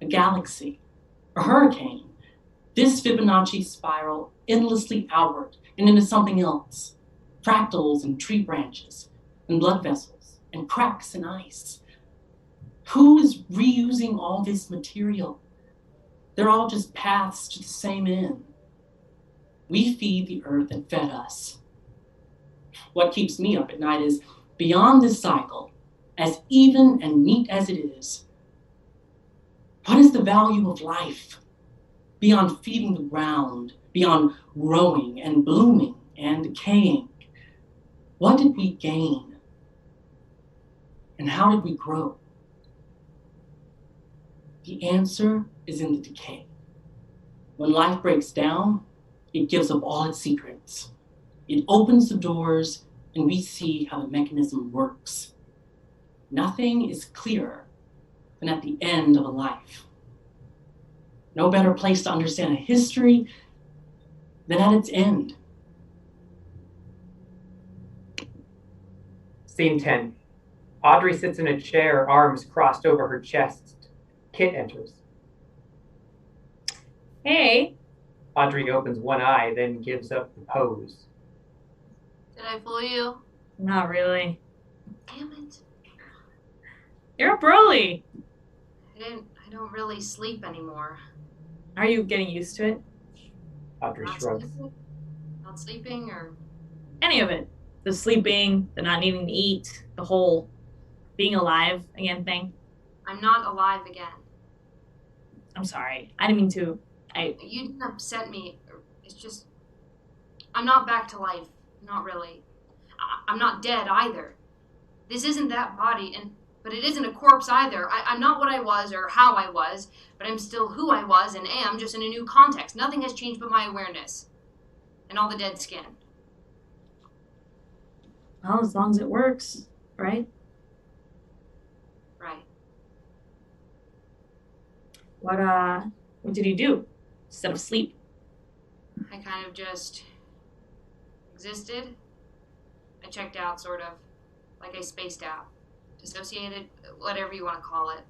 a galaxy, a hurricane, this Fibonacci spiral endlessly outward and into something else, fractals and tree branches, and blood vessels, and cracks in ice. Who is reusing all this material? They're all just paths to the same end. We feed the earth that fed us. What keeps me up at night is, beyond this cycle, as even and neat as it is, what is the value of life? Beyond feeding the ground, beyond growing and blooming and decaying, what did we gain? And how did we grow? The answer is in the decay. When life breaks down, it gives up all its secrets. It opens the doors and we see how the mechanism works. Nothing is clearer than at the end of a life. No better place to understand a history than at its end. Scene 10. Audrey sits in a chair, arms crossed over her chest. Kit enters. Hey. Audrey opens one eye, then gives up the pose. Did I fool you? Not really. Damn it. You're up early. I don't really sleep anymore. Are you getting used to it? Audrey shrugs. Not sleeping or... Any of it. The sleeping, the not needing to eat, the whole being alive again thing. I'm not alive again. I'm sorry. I didn't mean to. You didn't upset me. It's just... I'm not back to life. Not really. I'm not dead either. This isn't that body, but it isn't a corpse either. I'm not what I was or how I was, but I'm still who I was and am, just in a new context. Nothing has changed but my awareness. And all the dead skin. Well, as long as it works, right? Right. What did you do instead of sleep? I kind of just existed checked out, sort of. Like I spaced out. Dissociated, whatever you want to call it.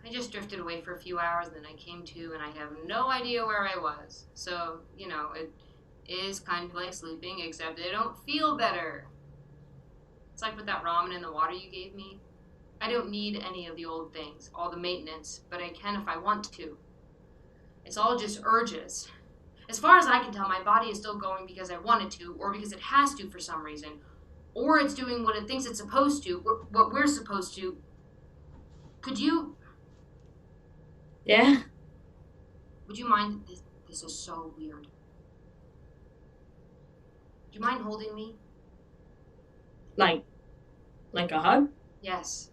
I just drifted away for a few hours, and then I came to, and I have no idea where I was. So, you know, it is kind of like sleeping, except I don't feel better. It's like with that ramen in the water you gave me. I don't need any of the old things, all the maintenance, but I can if I want to. It's all just urges. As far as I can tell, my body is still going because I want it to, or because it has to for some reason. Or it's doing what it thinks it's supposed to, what we're supposed to. Could you... Yeah? Would you mind? This is so weird. Would you mind holding me? Like a hug? Yes,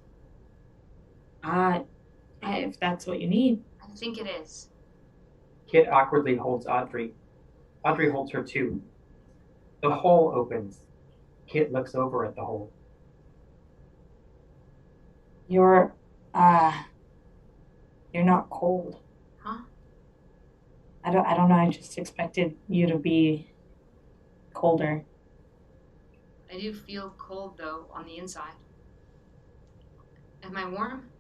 If that's what you need. I think it is. Kit awkwardly holds Audrey. Audrey holds her too. The hole opens. Kit looks over at the hole. You're not cold. Huh? I don't know, I just expected you to be colder. I do feel cold, though, on the inside. Am I warm?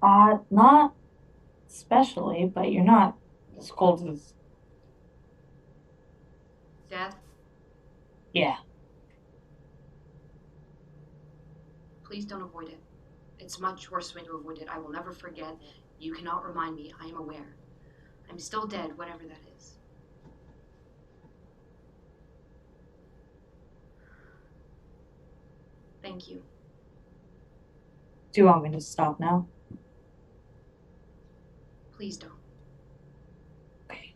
Not especially, but you're not as cold as... Death? Yeah. Please don't avoid it. It's much worse way to avoid it. I will never forget. You cannot remind me. I am aware. I'm still dead, whatever that is. Thank you. Do you want me to stop now? Please don't. Okay.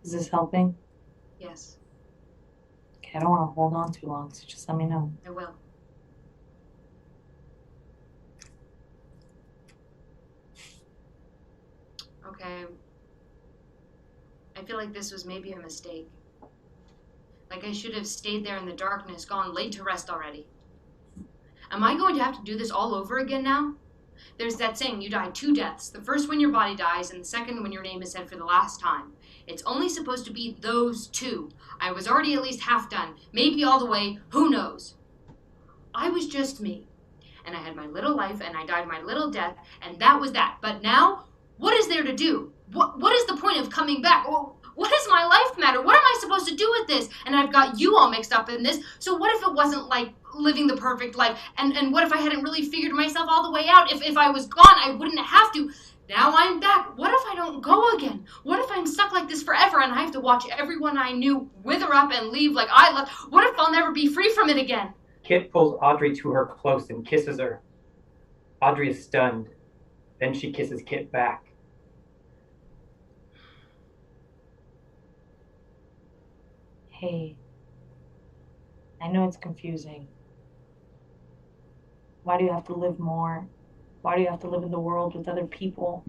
Is this helping? Yes, Okay, I don't want to hold on too long, so just let me know. I will. Okay. I feel like this was maybe a mistake. Like I should have stayed there in the darkness, gone laid to rest already. Am I going to have to do this all over again now? There's that saying, you die 2 deaths. The first when your body dies, and the second when your name is said for the last time. It's only supposed to be those 2. I was already at least half done, maybe all the way, who knows? I was just me. And I had my little life, and I died my little death, and that was that. But now, what is there to do? What is the point of coming back? What does my life matter? What am I supposed to do with this? And I've got you all mixed up in this. So what if it wasn't like living the perfect life? And what if I hadn't really figured myself all the way out? If I was gone, I wouldn't have to. Now I'm back. What if I don't go again? What if I'm stuck like this forever and I have to watch everyone I knew wither up and leave like I left? What if I'll never be free from it again? Kit pulls Audrey to her close and kisses her. Audrey is stunned. Then she kisses Kit back. Hey, I know it's confusing. Why do you have to live more? Why do you have to live in the world with other people?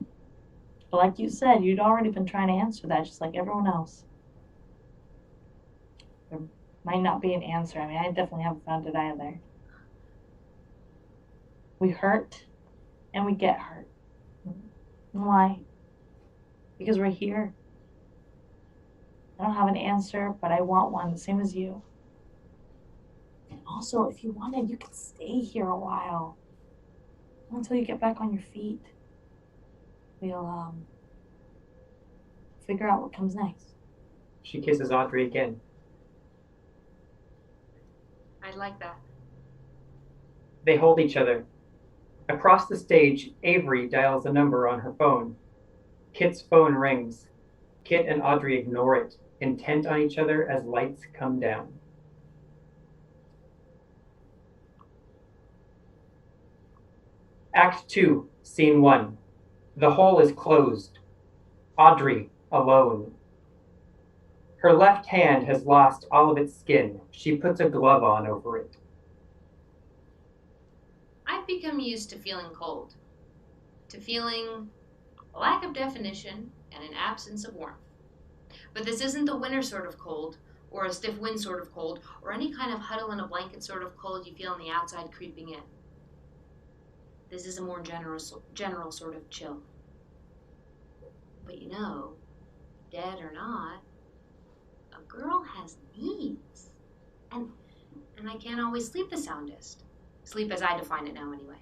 But like you said, you'd already been trying to answer that just like everyone else. There might not be an answer. I mean, I definitely haven't found it either. We hurt and we get hurt. Why? Because we're here. I don't have an answer, but I want one, the same as you. And also, if you wanted, you could stay here a while. Until you get back on your feet. We'll, figure out what comes next. She kisses Audrey again. I'd like that. They hold each other. Across the stage, Avery dials a number on her phone. Kit's phone rings. Kit and Audrey ignore it, intent on each other as lights come down. Act 2, Scene 1. The hole is closed. Audrey, alone. Her left hand has lost all of its skin. She puts a glove on over it. I've become used to feeling cold, to feeling a lack of definition and an absence of warmth. But this isn't the winter sort of cold, or a stiff wind sort of cold, or any kind of huddle in a blanket sort of cold you feel on the outside creeping in. This is a more general sort of chill. But you know, dead or not, a girl has needs. And I can't always sleep the soundest. Sleep as I define it now, anyway.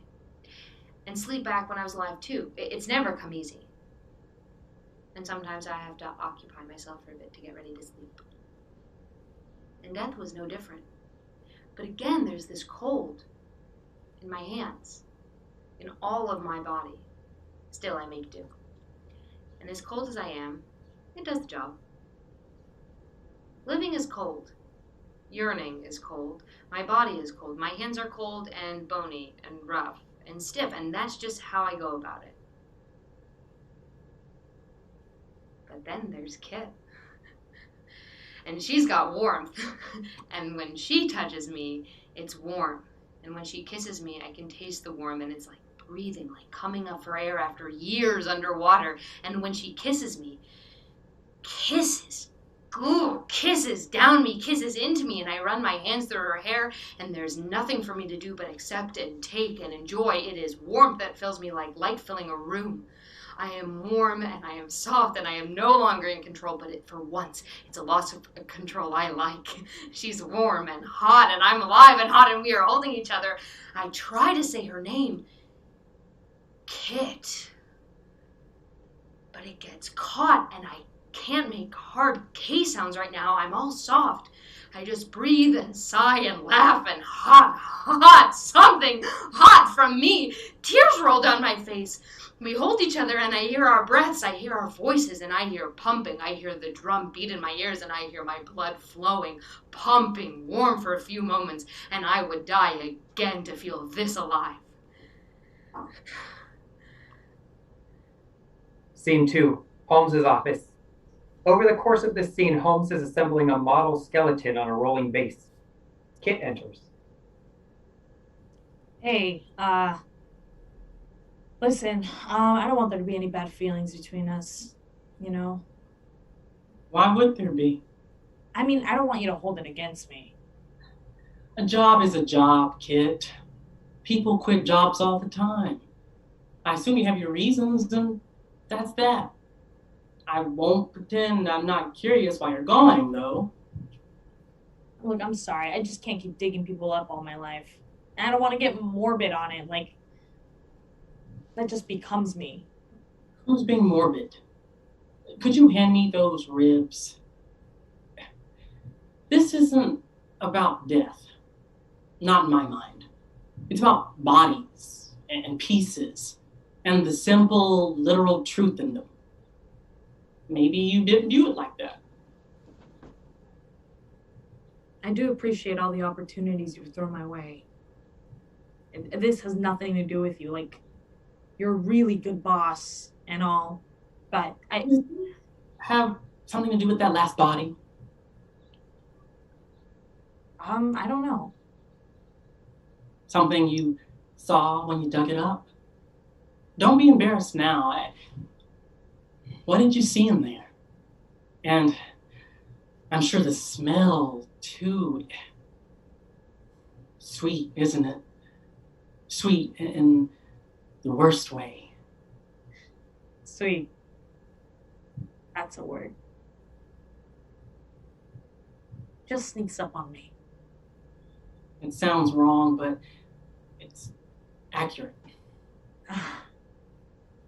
And sleep back when I was alive, too. It's never come easy. And sometimes I have to occupy myself for a bit to get ready to sleep. And death was no different. But again, there's this cold in my hands, in all of my body. Still, I make do. And as cold as I am, it does the job. Living is cold. Yearning is cold. My body is cold. My hands are cold and bony and rough and stiff, and that's just how I go about it. But then there's Kit. And she's got warmth. And when she touches me, it's warm. And when she kisses me, I can taste the warmth, and it's like breathing, like coming up for air after years underwater. And when she kisses me, kisses, ooh, kisses down me, kisses into me, and I run my hands through her hair, and there's nothing for me to do but accept and take and enjoy. It is warmth that fills me like light filling a room. I am warm and I am soft and I am no longer in control, but for once, it's a loss of control I like. She's warm and hot and I'm alive and hot and we are holding each other. I try to say her name, Kit, but it gets caught and I can't make hard K sounds right now. I'm all soft. I just breathe and sigh and laugh and hot, something hot from me. Tears roll down my face. We hold each other and I hear our breaths, I hear our voices, and I hear pumping. I hear the drum beat in my ears and I hear my blood flowing, pumping, warm for a few moments, and I would die again to feel this alive. Scene 2, Holmes's office. Over the course of this scene, Holmes is assembling a model skeleton on a rolling base. Kit enters. Hey, listen, I don't want there to be any bad feelings between us, you know? Why would there be? I mean, I don't want you to hold it against me. A job is a job, Kit. People quit jobs all the time. I assume you have your reasons, and that's that. I won't pretend I'm not curious why you're going, though. Look, I'm sorry. I just can't keep digging people up all my life. And I don't want to get morbid on it. Like, that just becomes me. Who's being morbid? Could you hand me those ribs? This isn't about death. Not in my mind. It's about bodies and pieces and the simple, literal truth in them. Maybe you didn't view it like that. I do appreciate all the opportunities you've thrown my way. This has nothing to do with you. Like, you're a really good boss and all, but I have something to do with that last body? I don't know. Something you saw when you dug it up? Don't be embarrassed now. What did you see in there? And I'm sure the smell, too. Sweet, isn't it? Sweet in the worst way. Sweet. That's a word. Just sneaks up on me. It sounds wrong, but it's accurate.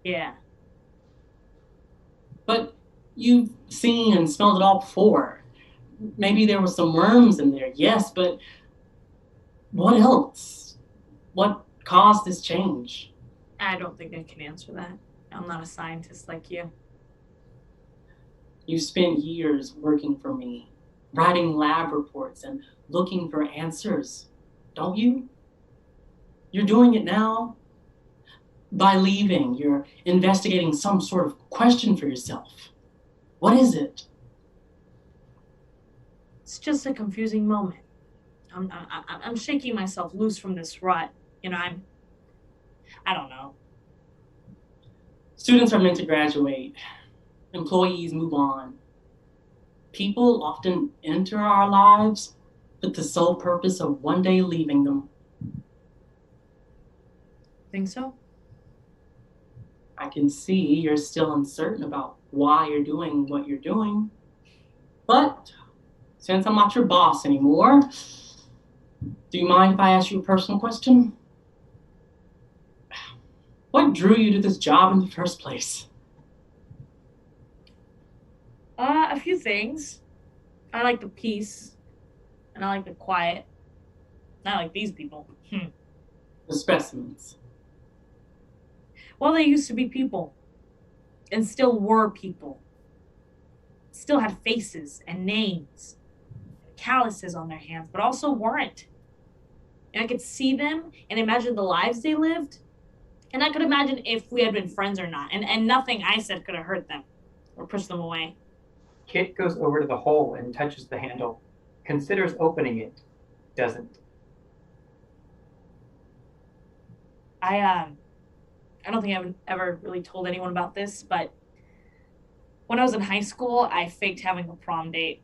Yeah. But you've seen and smelled it all before. Maybe there were some worms in there, yes, but what else? What caused this change? I don't think I can answer that. I'm not a scientist like you. You spent years working for me, writing lab reports and looking for answers, don't you? You're doing it now. By leaving, you're investigating some sort of question for yourself. What is it? It's just a confusing moment. I'm shaking myself loose from this rut. You know, I don't know. Students are meant to graduate. Employees move on. People often enter our lives with the sole purpose of one day leaving them. Think so? I can see you're still uncertain about why you're doing what you're doing. But since I'm not your boss anymore, do you mind if I ask you a personal question? What drew you to this job in the first place? A few things. I like the peace, and I like the quiet. Not like these people. The specimens. Well, they used to be people, and still were people. Still had faces and names, calluses on their hands, but also weren't. And I could see them and imagine the lives they lived. And I could imagine if we had been friends or not. And nothing I said could have hurt them or pushed them away. Kit goes over to the hole and touches the handle. Considers opening it. Doesn't. I don't think I've ever really told anyone about this, but when I was in high school, I faked having a prom date.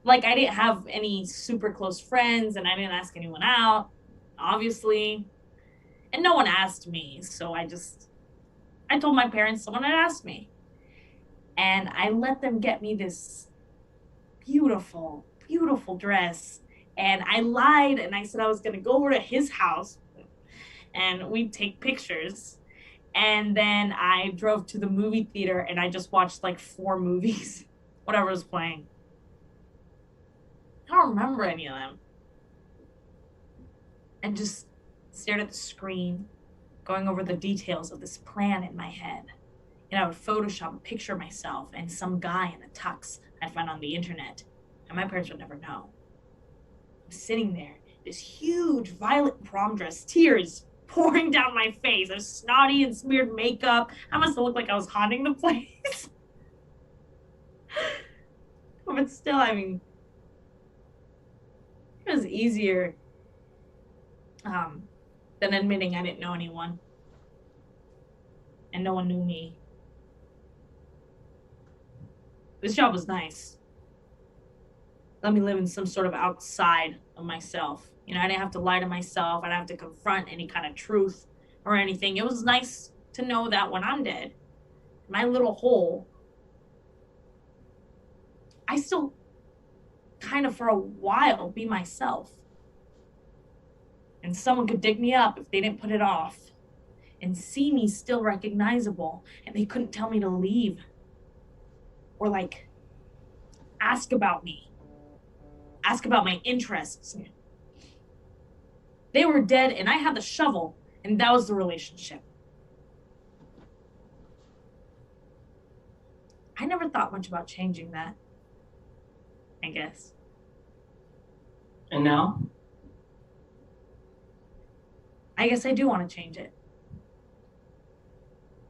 Like, I didn't have any super close friends, and I didn't ask anyone out, obviously. And no one asked me, so I told my parents someone had asked me. And I let them get me this beautiful, beautiful dress. And I lied, and I said I was going to go over to his house, and we'd take pictures. And then I drove to the movie theater, and I just watched like 4 movies, whatever was playing. I don't remember any of them. And just stared at the screen, going over the details of this plan in my head. And I would Photoshop a picture of myself and some guy in a tux I'd find on the internet. And my parents would never know. I'm sitting there, this huge violet prom dress, tears pouring down my face. I was snotty and smeared makeup. I must have looked like I was haunting the place. But still, I mean, it was easier than admitting I didn't know anyone. And no one knew me. This job was nice. Let me live in some sort of outside of myself. You know, I didn't have to lie to myself. I didn't have to confront any kind of truth or anything. It was nice to know that when I'm dead, my little hole, I still kind of for a while be myself. And someone could dig me up if they didn't put it off and see me still recognizable, and they couldn't tell me to leave or like ask about me, ask about my interests. They were dead and I had the shovel, and that was the relationship. I never thought much about changing that, I guess. And now? I guess I do want to change it.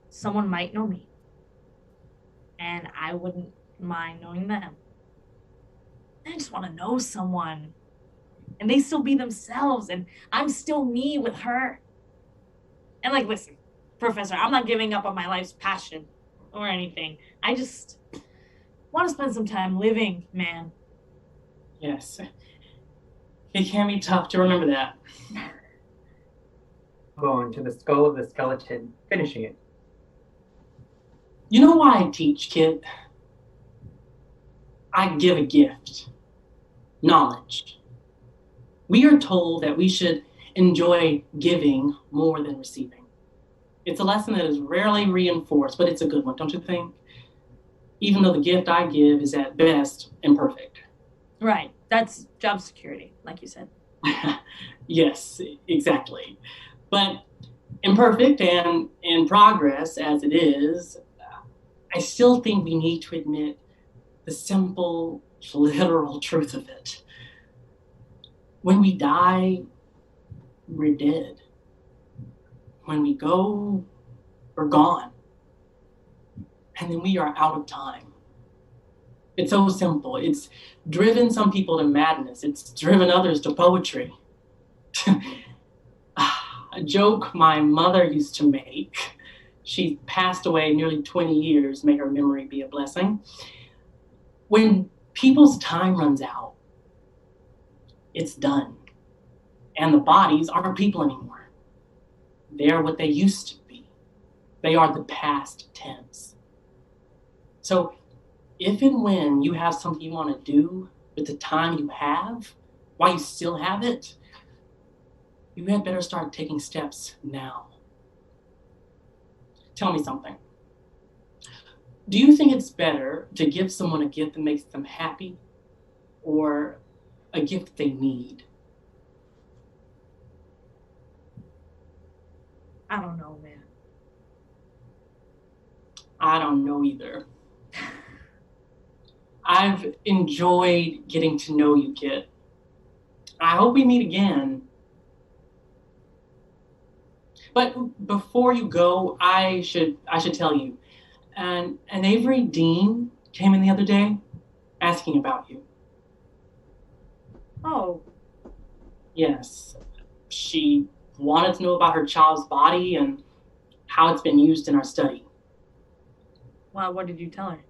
Someone might know me, and I wouldn't mind knowing them. I just want to know someone, and they still be themselves, and I'm still me with her. And like, listen, Professor, I'm not giving up on my life's passion or anything. I just want to spend some time living, man. Yes. It can be tough to remember that. Bone to the skull of the skeleton, finishing it. You know why I teach, Kit? I give a gift. Knowledge. We are told that we should enjoy giving more than receiving. It's a lesson that is rarely reinforced, but it's a good one, don't you think? Even though the gift I give is at best imperfect. Right. That's job security, like you said. Yes, exactly. But imperfect and in progress as it is, I still think we need to admit the simple, literal truth of it. When we die, we're dead. When we go, we're gone. And then we are out of time. It's so simple. It's driven some people to madness. It's driven others to poetry. A joke my mother used to make. She passed away nearly 20 years, may her memory be a blessing. When people's time runs out, it's done. And the bodies aren't people anymore. They are what they used to be. They are the past tense. So if and when you have something you want to do with the time you have, while you still have it, you had better start taking steps now. Tell me something. Do you think it's better to give someone a gift that makes them happy or a gift that they need? I don't know, man. I don't know either. I've enjoyed getting to know you, Kit. I hope we meet again. But before you go, I should tell you. An Avery Dean came in the other day asking about you. Oh, Yes. She wanted to know about her child's body and how it's been used in our study. well, what did you tell her?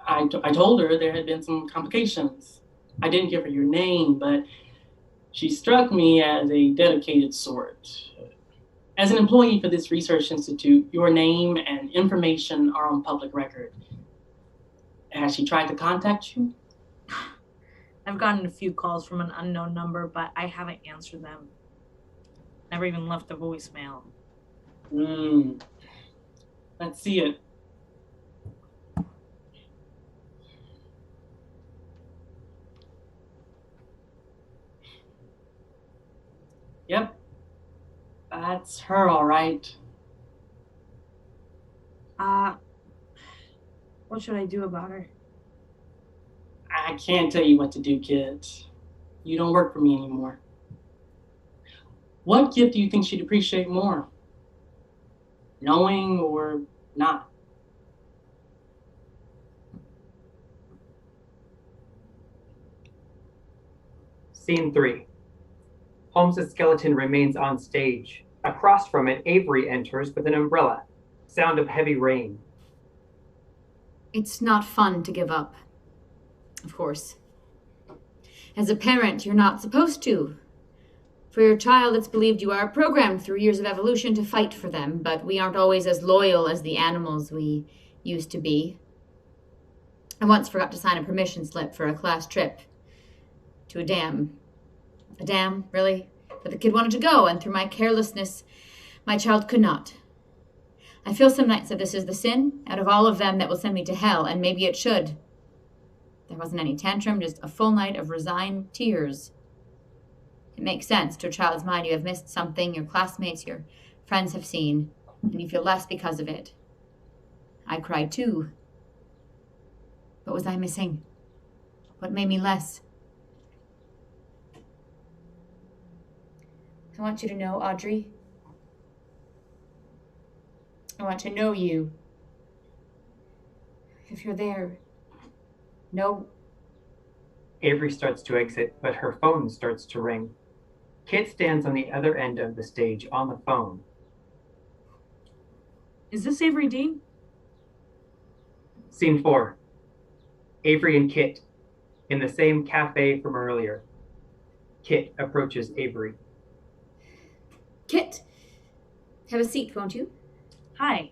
I told her there had been some complications. I didn't give her your name, but she struck me as a dedicated sort. As an employee for this research institute, your name and information are on public record. Has she tried to contact you? I've gotten a few calls from an unknown number, but I haven't answered them. Never even left a voicemail. Let's see it. Yep. That's her, all right. What should I do about her? I can't tell you what to do, kid. You don't work for me anymore. What gift do you think she'd appreciate more? Knowing or not? Scene 3. Holmes' skeleton remains on stage. Across from it, Avery enters with an umbrella. Sound of heavy rain. It's not fun to give up. Of course. As a parent, you're not supposed to. For your child, it's believed you are programmed through years of evolution to fight for them, but we aren't always as loyal as the animals we used to be. I once forgot to sign a permission slip for a class trip to a dam. A dam, really? But the kid wanted to go, and through my carelessness, my child could not. I feel some nights that this is the sin out of all of them that will send me to hell, and maybe it should. There wasn't any tantrum, just a full night of resigned tears. It makes sense. To a child's mind, you have missed something your classmates, your friends have seen, and you feel less because of it. I cried too. What was I missing? What made me less? I want you to know, Audrey. I want to know you. If you're there, no. Avery starts to exit, but her phone starts to ring. Kit stands on the other end of the stage on the phone. Is this Avery Dean? Scene 4. Avery and Kit in the same cafe from earlier. Kit approaches Avery. Kit, have a seat, won't you? Hi.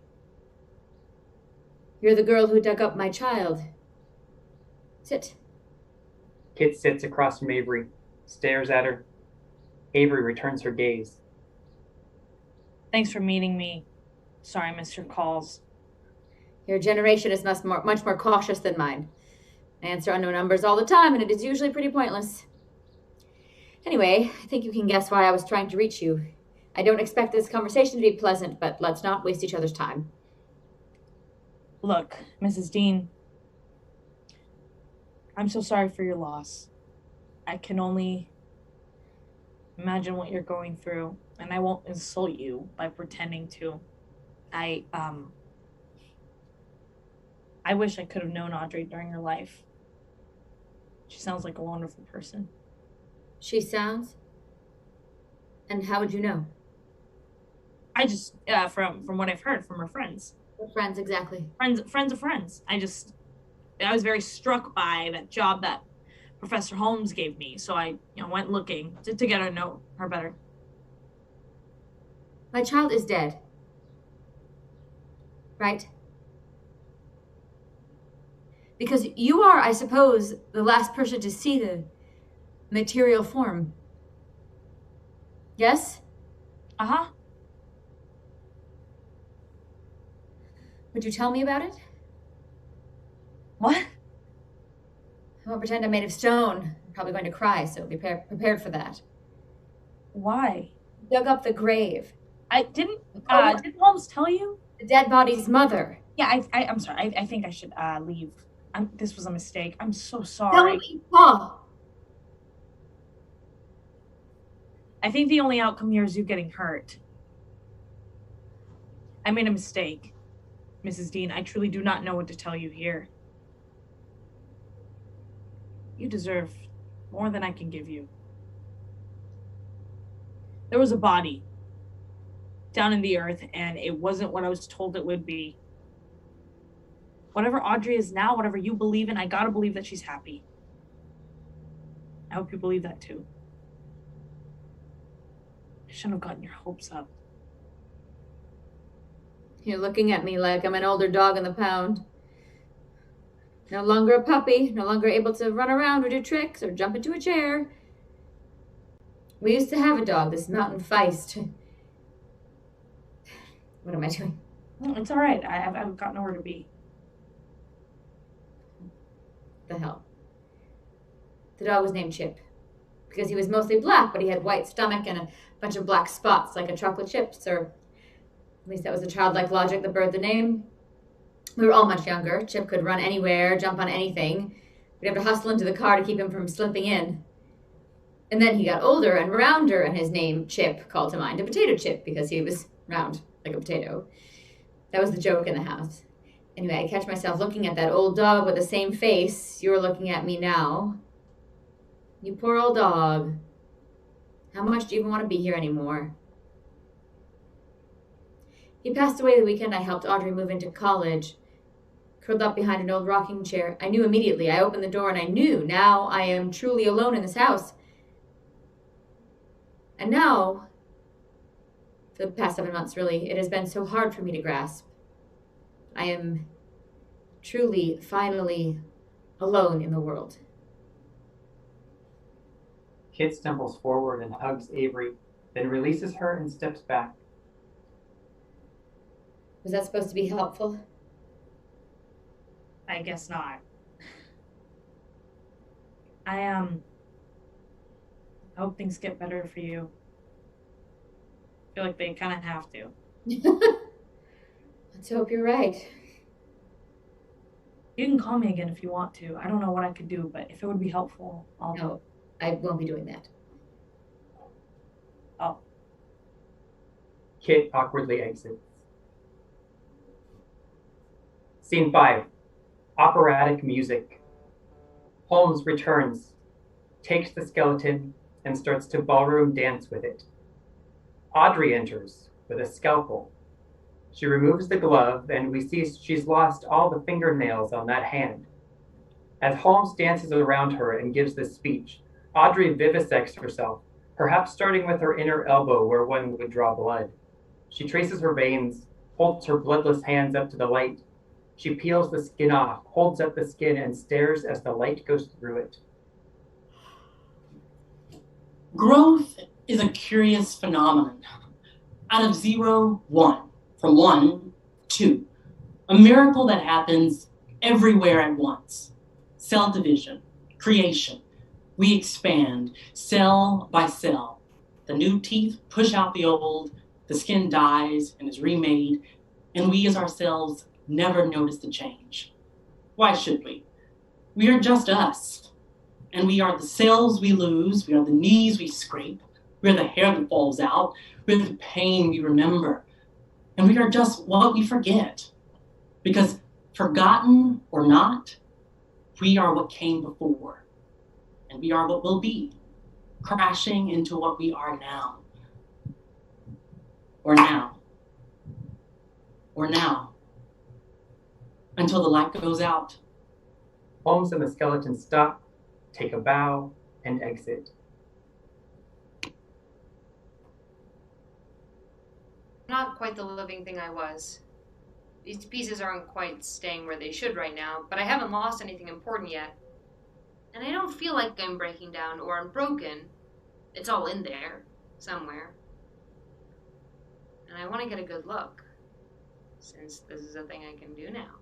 You're the girl who dug up my child. Sit. Kit sits across from Avery, stares at her. Avery returns her gaze. Thanks for meeting me. Sorry I missed your calls. Your generation is much more cautious than mine. I answer unknown numbers all the time, and it is usually pretty pointless. Anyway, I think you can guess why I was trying to reach you. I don't expect this conversation to be pleasant, but let's not waste each other's time. Look, Mrs. Dean, I'm so sorry for your loss. I can only imagine what you're going through, and I won't insult you by pretending to. I wish I could have known Audrey during her life. She sounds like a wonderful person. She sounds? And how would you know? I just, from what I've heard from her friends. What friends exactly? Friends of friends. I was very struck by that job that Professor Holmes gave me, so I went looking to get to know her better. My child is dead. Right? Because you are, I suppose, the last person to see the material form. Yes? Uh-huh. Would you tell me about it? What? I won't pretend I'm made of stone. I'm probably going to cry, so be prepared for that. Why? Dug up the grave. Did Holmes tell you? The dead body's mother. Yeah, I'm sorry. I think I should leave. This was a mistake. I'm so sorry. Oh. I think the only outcome here is you getting hurt. I made a mistake, Mrs. Dean. I truly do not know what to tell you here. You deserve more than I can give you. There was a body down in the earth, and it wasn't what I was told it would be. Whatever Audrey is now, whatever you believe in, I gotta believe that she's happy. I hope you believe that too. I shouldn't have gotten your hopes up. You're looking at me like I'm an older dog in the pound. No longer a puppy, no longer able to run around or do tricks or jump into a chair. We used to have a dog, this mountain feist. What am I doing? It's all right. I've got nowhere to be. The hell? The dog was named Chip because he was mostly black, but he had white stomach and a bunch of black spots like a chocolate chips, or at least that was the childlike logic that birthed the name. We were all much younger. Chip could run anywhere, jump on anything. We'd have to hustle into the car to keep him from slipping in. And then he got older and rounder, and his name, Chip, called to mind a potato chip because he was round like a potato. That was the joke in the house. Anyway, I catch myself looking at that old dog with the same face you're looking at me now. You poor old dog. How much do you even want to be here anymore? He passed away the weekend I helped Audrey move into college. Curled up behind an old rocking chair. I knew immediately. I opened the door and I knew. Now I am truly alone in this house. And now, for the past 7 months really, it has been so hard for me to grasp. I am truly, finally alone in the world. Kit stumbles forward and hugs Avery, then releases her and steps back. Was that supposed to be helpful? I guess not. I hope things get better for you. I feel like they kind of have to. Let's hope you're right. You can call me again if you want to. I don't know what I could do, but if it would be helpful, I'll... No, I won't be doing that. Oh. Kit awkwardly exits. Scene 5. Operatic music. Holmes returns, takes the skeleton, and starts to ballroom dance with it. Audrey enters with a scalpel. She removes the glove, and we see she's lost all the fingernails on that hand. As Holmes dances around her and gives this speech, Audrey vivisects herself, perhaps starting with her inner elbow where one would draw blood. She traces her veins, holds her bloodless hands up to the light. She peels the skin off, holds up the skin, and stares as the light goes through it. Growth is a curious phenomenon. Out of 0, 1. From 1, 2. A miracle that happens everywhere at once. Cell division, creation. We expand, cell by cell. The new teeth push out the old, the skin dies and is remade, and we as ourselves never notice the change. Why should we? We are just us. And we are the cells we lose, we are the knees we scrape, we are the hair that falls out, we are the pain we remember. And we are just what we forget. Because forgotten or not, we are what came before. And we are what will be, crashing into what we are now. Or now. Or now. Until the light goes out. Holmes and the skeleton stop, take a bow, and exit. Not quite the living thing I was. These pieces aren't quite staying where they should right now, but I haven't lost anything important yet. And I don't feel like I'm breaking down or I'm broken. It's all in there, somewhere. And I want to get a good look, since this is a thing I can do now.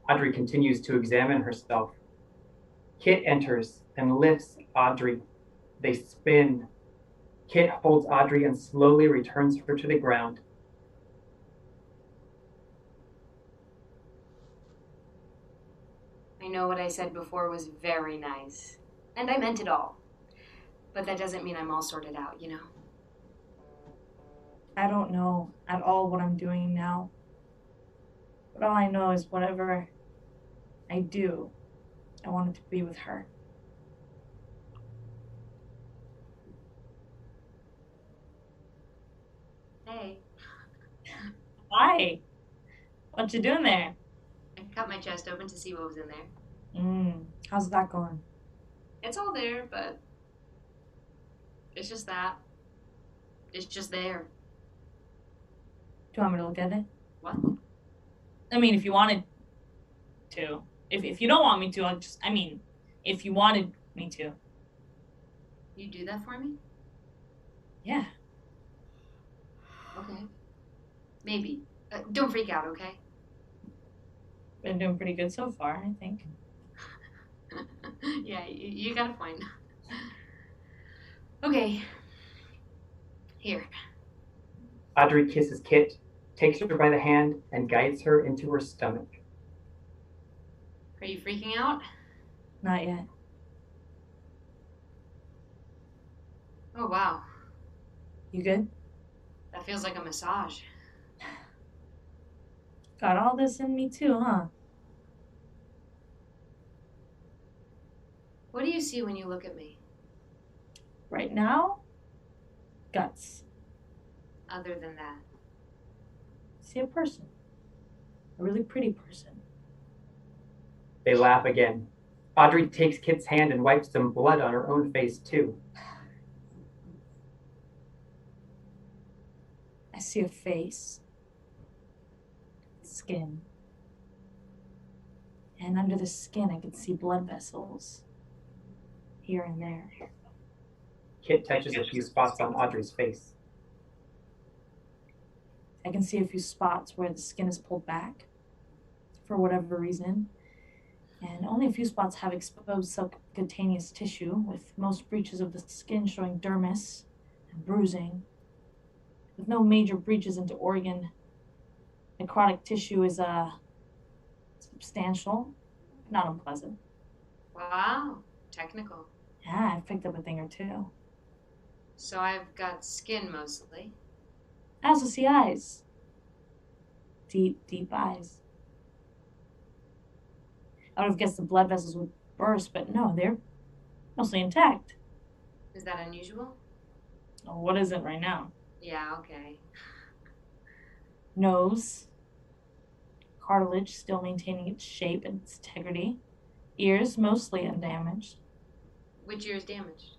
Audrey continues to examine herself. Kit enters and lifts Audrey. They spin. Kit holds Audrey and slowly returns her to the ground. I know what I said before was very nice, and I meant it all. But that doesn't mean I'm all sorted out, you know? I don't know at all what I'm doing now. But all I know is whatever I do, I want it to be with her. Hey, Why? What you doing there? I cut my chest open to see what was in there. How's that going? It's all there, but it's just that. It's just there. Do you want me to look at it? What? I mean, if you wanted to. If you don't want me to, if you wanted me to. You do that for me? Yeah. Okay. Maybe. Don't freak out, okay? Been doing pretty good so far, I think. Yeah, you got a point. Okay. Here. Audrey kisses Kit, takes her by the hand, and guides her into her stomach. Are you freaking out? Not yet. Oh, wow. You good? That feels like a massage. Got all this in me too, huh? What do you see when you look at me, Right now? Guts. other than that? See a person. A really pretty person. They laugh again. Audrey takes Kit's hand and wipes some blood on her own face, too. I see a face. Skin. And under the skin, I can see blood vessels. Here and there. Kit touches a few spots on Audrey's face. I can see a few spots where the skin is pulled back for whatever reason. And only a few spots have exposed subcutaneous tissue, with most breaches of the skin showing dermis and bruising. With no major breaches into organ, necrotic tissue is substantial, not unpleasant. Wow. Technical. Yeah, I've picked up a thing or two. So I've got skin mostly. I also see eyes. Deep, deep eyes. I would have guessed the blood vessels would burst, but no, they're mostly intact. Is that unusual? Oh, what is it right now? Yeah, okay. Nose. Cartilage still maintaining its shape and its integrity. Ears mostly undamaged. Which ear is damaged?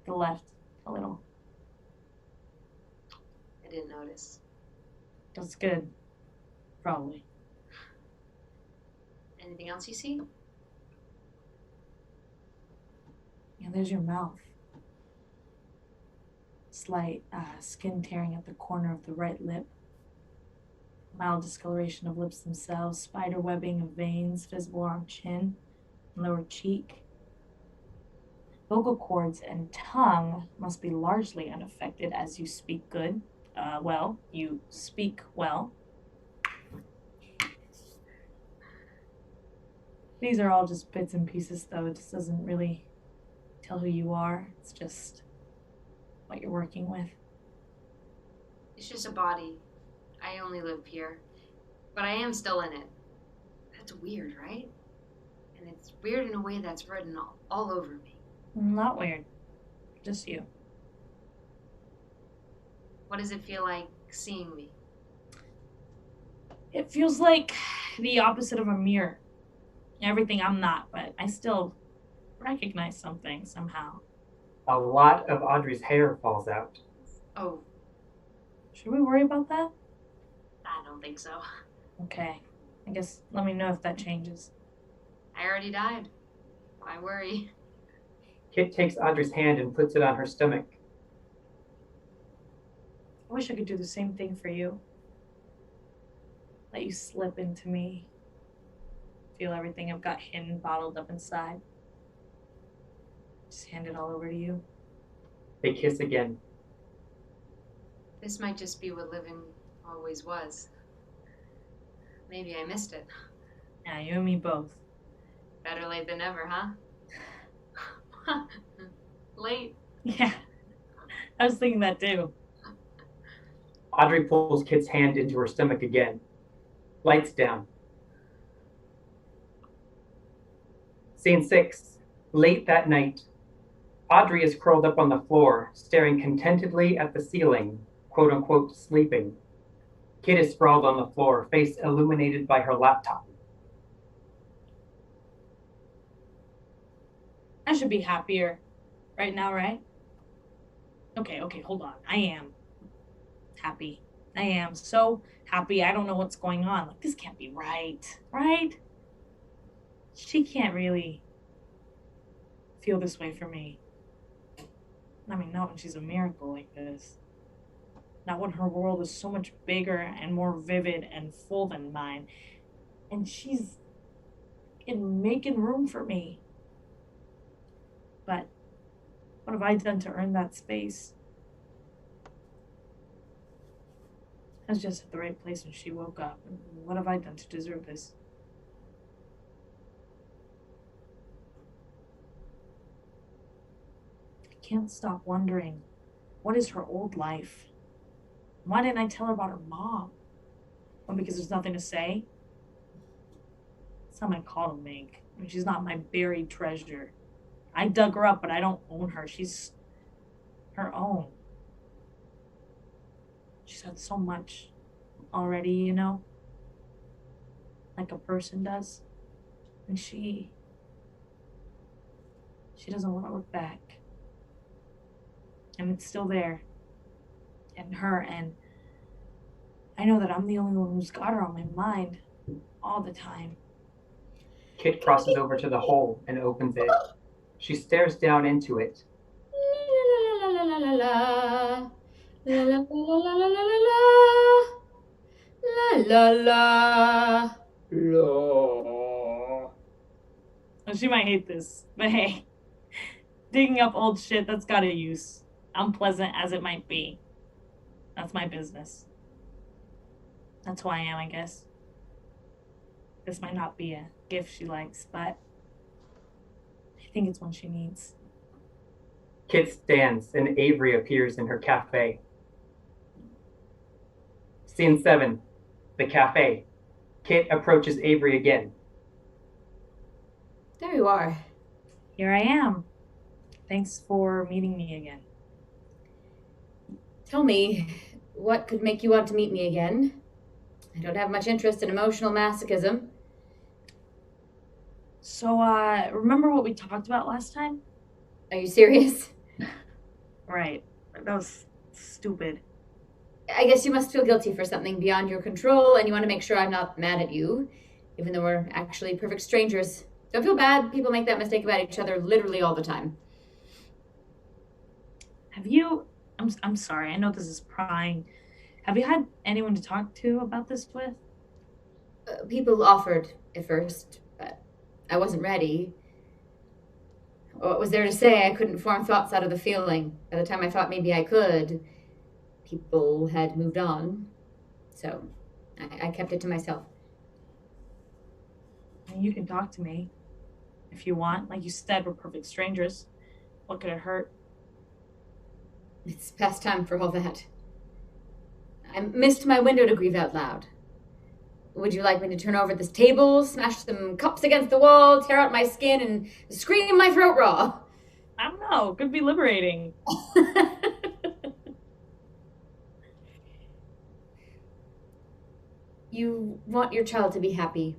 The left, a little. I didn't notice. That's good. Probably. Anything else you see? Yeah, there's your mouth. Slight skin tearing at the corner of the right lip. Mild discoloration of lips themselves. Spider webbing of veins visible on chin and lower cheek. Vocal cords and tongue must be largely unaffected as you speak good. You speak well. These are all just bits and pieces, though. It just doesn't really tell who you are. It's just what you're working with. It's just a body. I only live here. But I am still in it. That's weird, right? And it's weird in a way that's written all over me. Not weird. Just you. What does it feel like seeing me? It feels like the opposite of a mirror. Everything I'm not, but I still recognize something somehow. A lot of Audrey's hair falls out. Oh, Should we worry about that? I don't think so. Okay. I guess let me know if that changes. I already died. Why worry? Kit takes Audrey's hand and puts it on her stomach. I wish I could do the same thing for you. Let you slip into me. Feel everything I've got hidden, bottled up inside. Just hand it all over to you. They kiss again. This might just be what living always was. Maybe I missed it. Yeah, you and me both. Better late than never, huh? Late. Yeah. I was thinking that too. Audrey pulls Kit's hand into her stomach again. Lights down. Scene 6. Late that night. Audrey is curled up on the floor, staring contentedly at the ceiling, quote unquote sleeping. Kit is sprawled on the floor, face illuminated by her laptop. I should be happier right now, right? Okay, hold on. I am happy. I am so happy. I don't know what's going on. Like, this can't be right, right? She can't really feel this way for me. I mean, not when she's a miracle like this. Not when her world is so much bigger and more vivid and full than mine. And she's making room for me. But what have I done to earn that space? I was just at the right place when she woke up. What have I done to deserve this? I can't stop wondering, what is her old life? Why didn't I tell her about her mom? Well, because there's nothing to say? It's not my call to make. I mean, she's not my buried treasure. I dug her up, but I don't own her. She's her own. She's had so much already, you know? Like a person does. And she doesn't want to look back. And it's still there. And her, and I know that I'm the only one who's got her on my mind all the time. Kit crosses over to the hole and opens it. She stares down into it. La la la la la la la la la la la la. Well, she might hate this, but hey, digging up old shit, that's got a use. Unpleasant as it might be. That's my business. That's who I am, I guess. This might not be a gift she likes, but I think it's one she needs. Kit stands and Avery appears in her cafe. Scene 7. The cafe. Kit approaches Avery again. There you are. Here I am. Thanks for meeting me again. Tell me, what could make you want to meet me again? I don't have much interest in emotional masochism. So, remember what we talked about last time? Are you serious? Right. That was stupid. I guess you must feel guilty for something beyond your control, and you want to make sure I'm not mad at you, even though we're actually perfect strangers. Don't feel bad. People make that mistake about each other literally all the time. Have you... I'm sorry, I know this is prying. Have you had anyone to talk to about this with? People offered at first, but I wasn't ready. What was there to say? I couldn't form thoughts out of the feeling. By the time I thought maybe I could, people had moved on. So I kept it to myself. You can talk to me if you want. Like you said, we're perfect strangers. What could it hurt? It's past time for all that. I missed my window to grieve out loud. Would you like me to turn over this table, smash some cups against the wall, tear out my skin, and scream my throat raw? I don't know. Could be liberating. You want your child to be happy.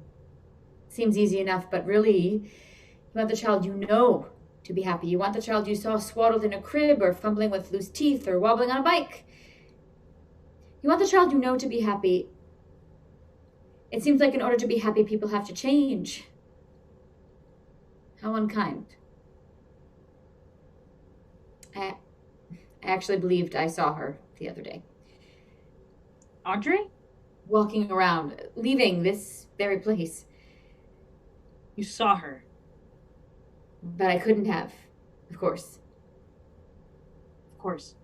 Seems easy enough, but really, you want the child you know to be happy. You want the child you saw swaddled in a crib or fumbling with loose teeth or wobbling on a bike. You want the child you know to be happy, It seems like in order to be happy, people have to change. How unkind. I actually believed I saw her the other day. Audrey? Walking around, leaving this very place. You saw her. But I couldn't have, of course. Of course.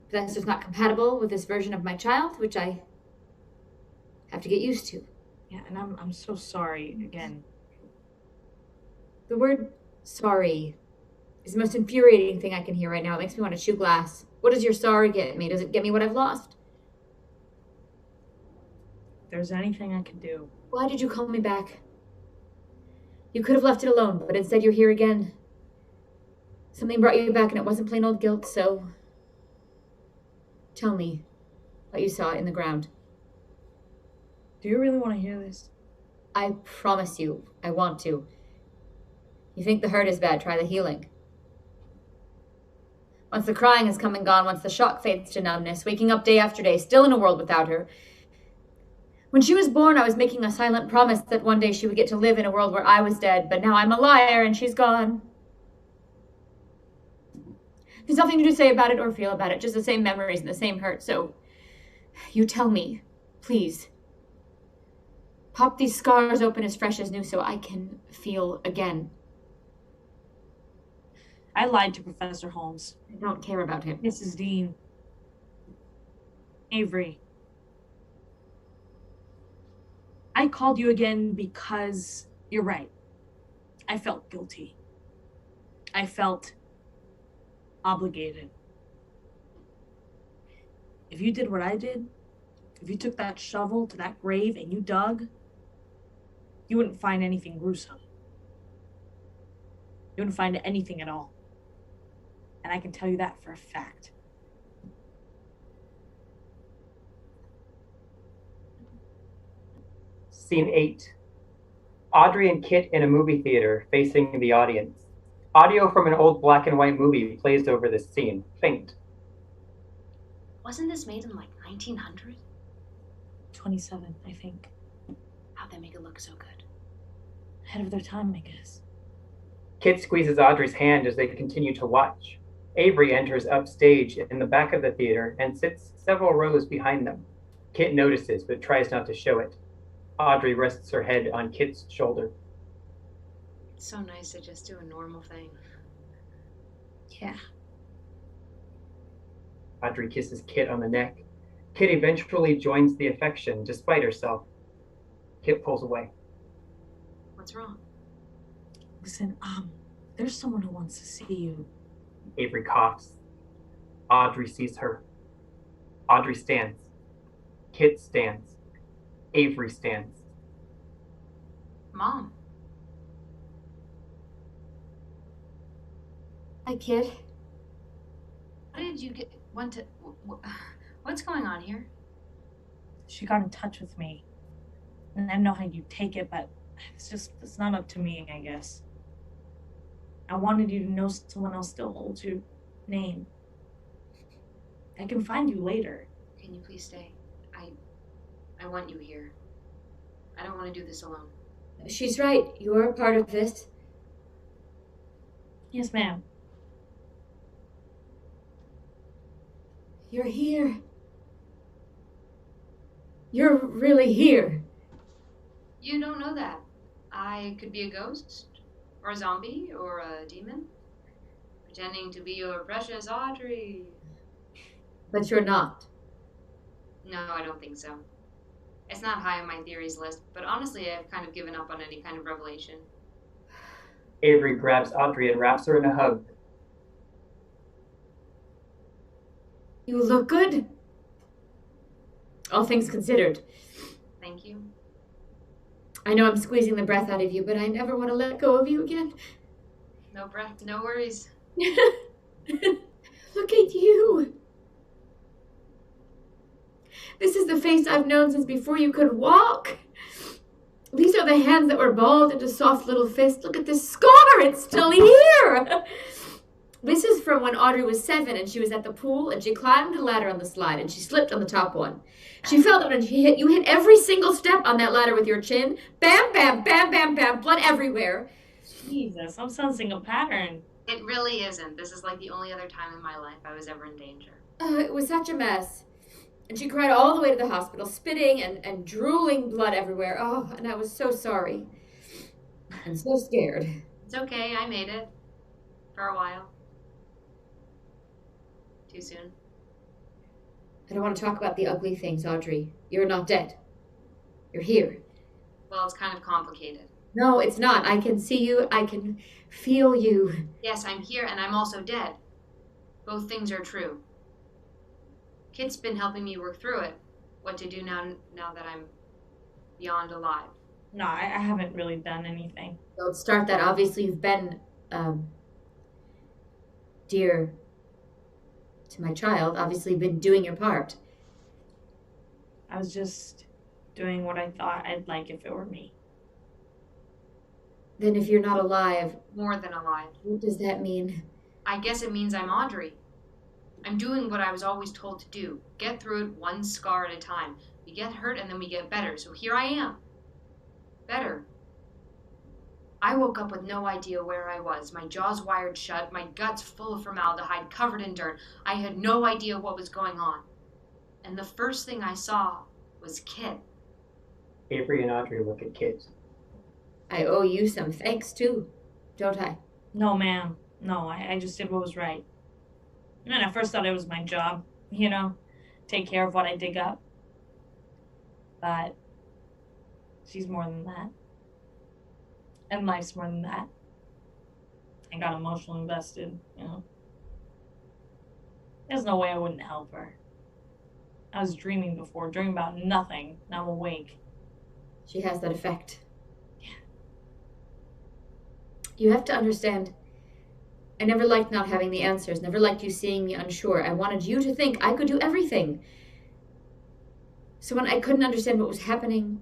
But that's just not compatible with this version of my child, which I have to get used to. Yeah, and I'm so sorry again. The word sorry is the most infuriating thing I can hear right now. It makes me want to chew glass. What does your sorry get me? Does it get me what I've lost? If there's anything I can do. Why did you call me back? You could have left it alone, but instead you're here again. Something brought you back and it wasn't plain old guilt, so... Tell me what you saw in the ground. Do you really want to hear this? I promise you, I want to. You think the hurt is bad, try the healing. Once the crying has come and gone, once the shock fades to numbness, waking up day after day, still in a world without her. When she was born, I was making a silent promise that one day she would get to live in a world where I was dead, but now I'm a liar and she's gone. There's nothing to say about it or feel about it, just the same memories and the same hurt, so you tell me, please. Pop these scars open as fresh as new so I can feel again. I lied to Professor Holmes. I don't care about him. Mrs. Dean. Avery. I called you again because you're right. I felt guilty. I felt obligated. If you did what I did, if you took that shovel to that grave and you dug, you wouldn't find anything gruesome. You wouldn't find anything at all. And I can tell you that for a fact. Scene 8. Audrey and Kit in a movie theater facing the audience. Audio from an old black and white movie plays over this scene. Faint. Wasn't this made in like 1900? 27, I think. How'd they make it look so good? Ahead of their time, I guess. Kit squeezes Audrey's hand as they continue to watch. Avery enters upstage in the back of the theater and sits several rows behind them. Kit notices but tries not to show it. Audrey rests her head on Kit's shoulder. It's so nice to just do a normal thing. Yeah. Audrey kisses Kit on the neck. Kit eventually joins the affection despite herself. Kit pulls away. What's wrong? Listen, there's someone who wants to see you. Avery coughs. Audrey sees her. Audrey stands. Kit stands. Avery stands. Mom. Hi, kid. How did you want to... What's going on here? She got in touch with me. And I know how you take it, but it's not up to me, I guess. I wanted you to know someone else still holds your name. I can find you later. Can you please stay? I want you here. I don't want to do this alone. She's right. You're a part of this. Yes, ma'am. You're here. You're really here. You don't know that. I could be a ghost, or a zombie, or a demon, pretending to be your precious Audrey. But you're not. No, I don't think so. It's not high on my theories list, but honestly, I've kind of given up on any kind of revelation. Avery grabs Audrey and wraps her in a hug. You look good. All things considered. Thank you. I know I'm squeezing the breath out of you, but I never want to let go of you again. No breath, no worries. Look at you. This is the face I've known since before you could walk. These are the hands that were balled into soft little fists. Look at this scar, it's still here. This is from when Audrey was 7 and she was at the pool and she climbed a ladder on the slide and she slipped on the top one. She fell down and you hit every single step on that ladder with your chin. Bam, bam, bam, bam, bam, blood everywhere. Jesus, I'm sensing a pattern. It really isn't. This is like the only other time in my life I was ever in danger. It was such a mess. And she cried all the way to the hospital, spitting and drooling blood everywhere. Oh, and I was so sorry. And so scared. It's okay, I made it. For a while. Too soon. I don't want to talk about the ugly things, Audrey. You're not dead. You're here. Well, it's kind of complicated. No, it's not. I can see you. I can feel you. Yes, I'm here and I'm also dead. Both things are true. Kit's been helping me work through it. What to do now that I'm beyond alive. No, I haven't really done anything. Don't start that. Obviously, you've been, dear to my child. Obviously, been doing your part. I was just doing what I thought I'd like if it were me. Then if you're not alive, More than alive. what does that mean? I guess it means I'm Audrey. I'm doing what I was always told to do. Get through it one scar at a time. We get hurt and then we get better. So here I am. Better. I woke up with no idea where I was. My jaws wired shut, my guts full of formaldehyde, covered in dirt. I had no idea what was going on. And the first thing I saw was Kit. Avery and Audrey look at Kit. I owe you some thanks, too, don't I? No, ma'am. No, I just did what was right. And I first thought it was my job, take care of what I dig up. But she's more than that. And life's more than that. I got emotionally invested, There's no way I wouldn't help her. I was dreaming before, dreaming about nothing. Now I'm awake. She has that effect. Yeah. You have to understand, I never liked not having the answers, never liked you seeing me unsure. I wanted you to think I could do everything. So when I couldn't understand what was happening,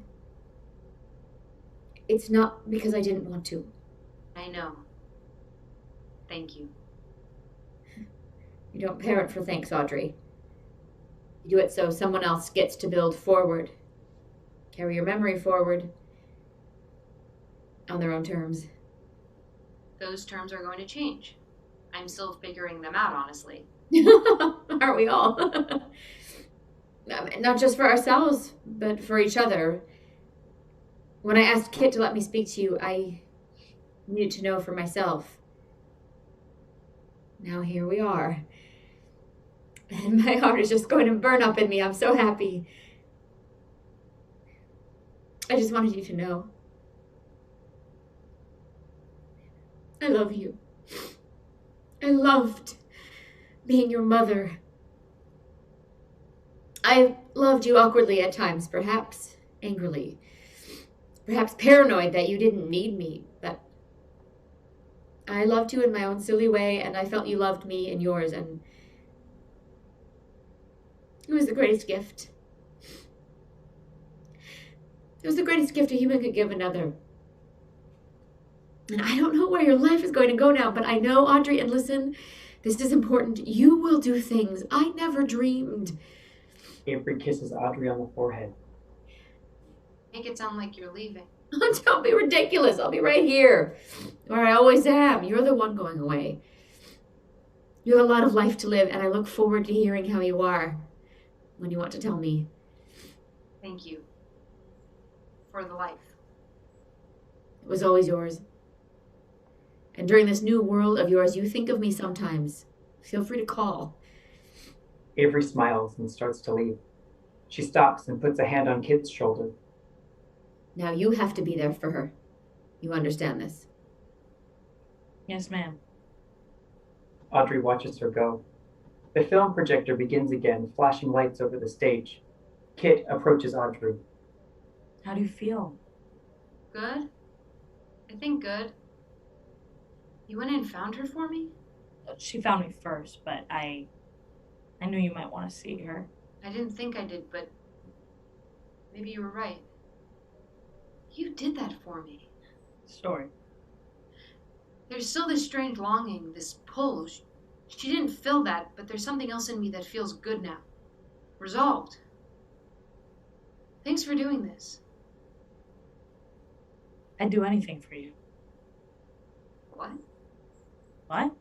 it's not because I didn't want to. I know. Thank you. You don't parent for thanks, Audrey. You do it so someone else gets to build forward. Carry your memory forward on their own terms. Those terms are going to change. I'm still figuring them out, honestly. Aren't we all? Not just for ourselves, but for each other. When I asked Kit to let me speak to you, I needed to know for myself. Now here we are. And my heart is just going to burn up in me. I'm so happy. I just wanted you to know. I love you. I loved being your mother. I loved you awkwardly at times, perhaps angrily, perhaps paranoid that you didn't need me, but I loved you in my own silly way, and I felt you loved me in yours, and it was the greatest gift. It was the greatest gift a human could give another. And I don't know where your life is going to go now, but I know, Audrey, and listen, this is important. You will do things I never dreamed. Avery kisses Audrey on the forehead. Make it sound like you're leaving. Don't be ridiculous. I'll be right here, where I always am. You're the one going away. You have a lot of life to live, and I look forward to hearing how you are when you want to tell me. Thank you. For the life. It was always yours. And during this new world of yours, you think of me sometimes. Feel free to call. Avery smiles and starts to leave. She stops and puts a hand on Kit's shoulder. Now you have to be there for her. You understand this? Yes, ma'am. Audrey watches her go. The film projector begins again, flashing lights over the stage. Kit approaches Audrey. How do you feel? Good? I think good. You went and found her for me? She found me first, but I knew you might want to see her. I didn't think I did, but maybe you were right. You did that for me. Story. There's still this strange longing, this pull. She didn't feel that, but there's something else in me that feels good now. Resolved. Thanks for doing this. I'd do anything for you. What? What?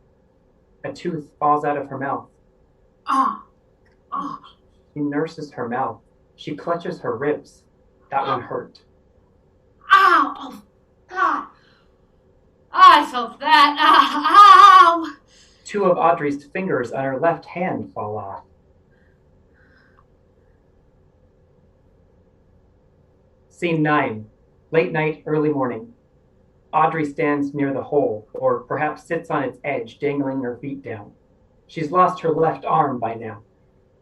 A tooth falls out of her mouth. Ah! Oh. She nurses her mouth. She clutches her ribs. That one hurt. Ow! Oh, God! I felt that. Ow! Two of Audrey's fingers on her left hand fall off. Scene 9. Late night, early morning. Audrey stands near the hole, or perhaps sits on its edge, dangling her feet down. She's lost her left arm by now.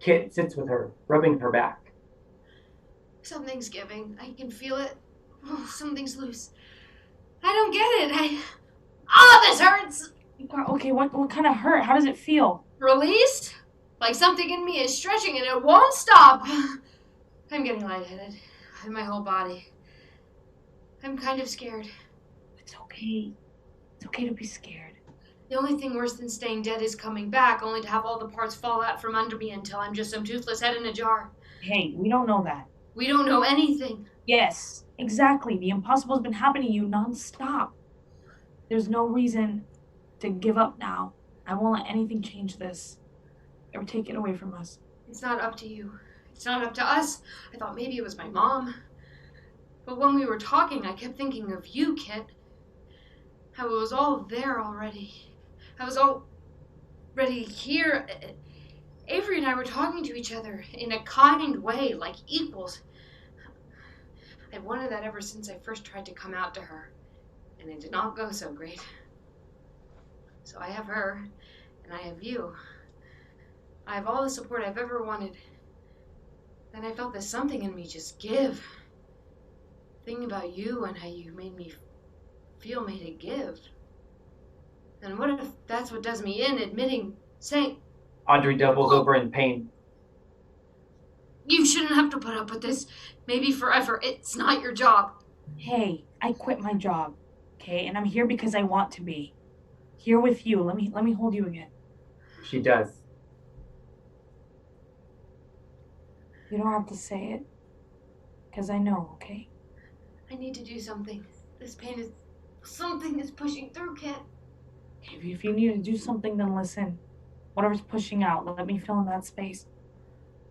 Kit sits with her, rubbing her back. Something's giving. I can feel it. Oh, something's loose. I don't get it. Oh, this hurts! Okay, what kind of hurt? How does it feel? Released? Like something in me is stretching and it won't stop. I'm getting lightheaded in my whole body. I'm kind of scared. It's okay. It's okay to be scared. The only thing worse than staying dead is coming back, only to have all the parts fall out from under me until I'm just some toothless head in a jar. Hey, we don't know that. We don't know anything. Yes, exactly. The impossible's been happening to you nonstop. There's no reason to give up now. I won't let anything change this or take it away from us. It's not up to you. It's not up to us. I thought maybe it was my mom. But when we were talking, I kept thinking of you, Kit. How it was all there already. I was already here. Avery and I were talking to each other in a kind way, like equals. I've wanted that ever since I first tried to come out to her, and it did not go so great. So I have her, and I have you. I have all the support I've ever wanted. Then I felt this something in me just give. Thinking about you and how you made me feel made it give. And what if that's what does me in, saying... Audrey doubles over in pain. You shouldn't have to put up with this. Maybe forever. It's not your job. Hey, I quit my job, okay? And I'm here because I want to be. Here with you. Let me hold you again. She does. You don't have to say it. Because I know, okay? I need to do something. This pain is... Something is pushing through, Kit. If you need to do something, then listen. Whatever's pushing out, let me fill in that space.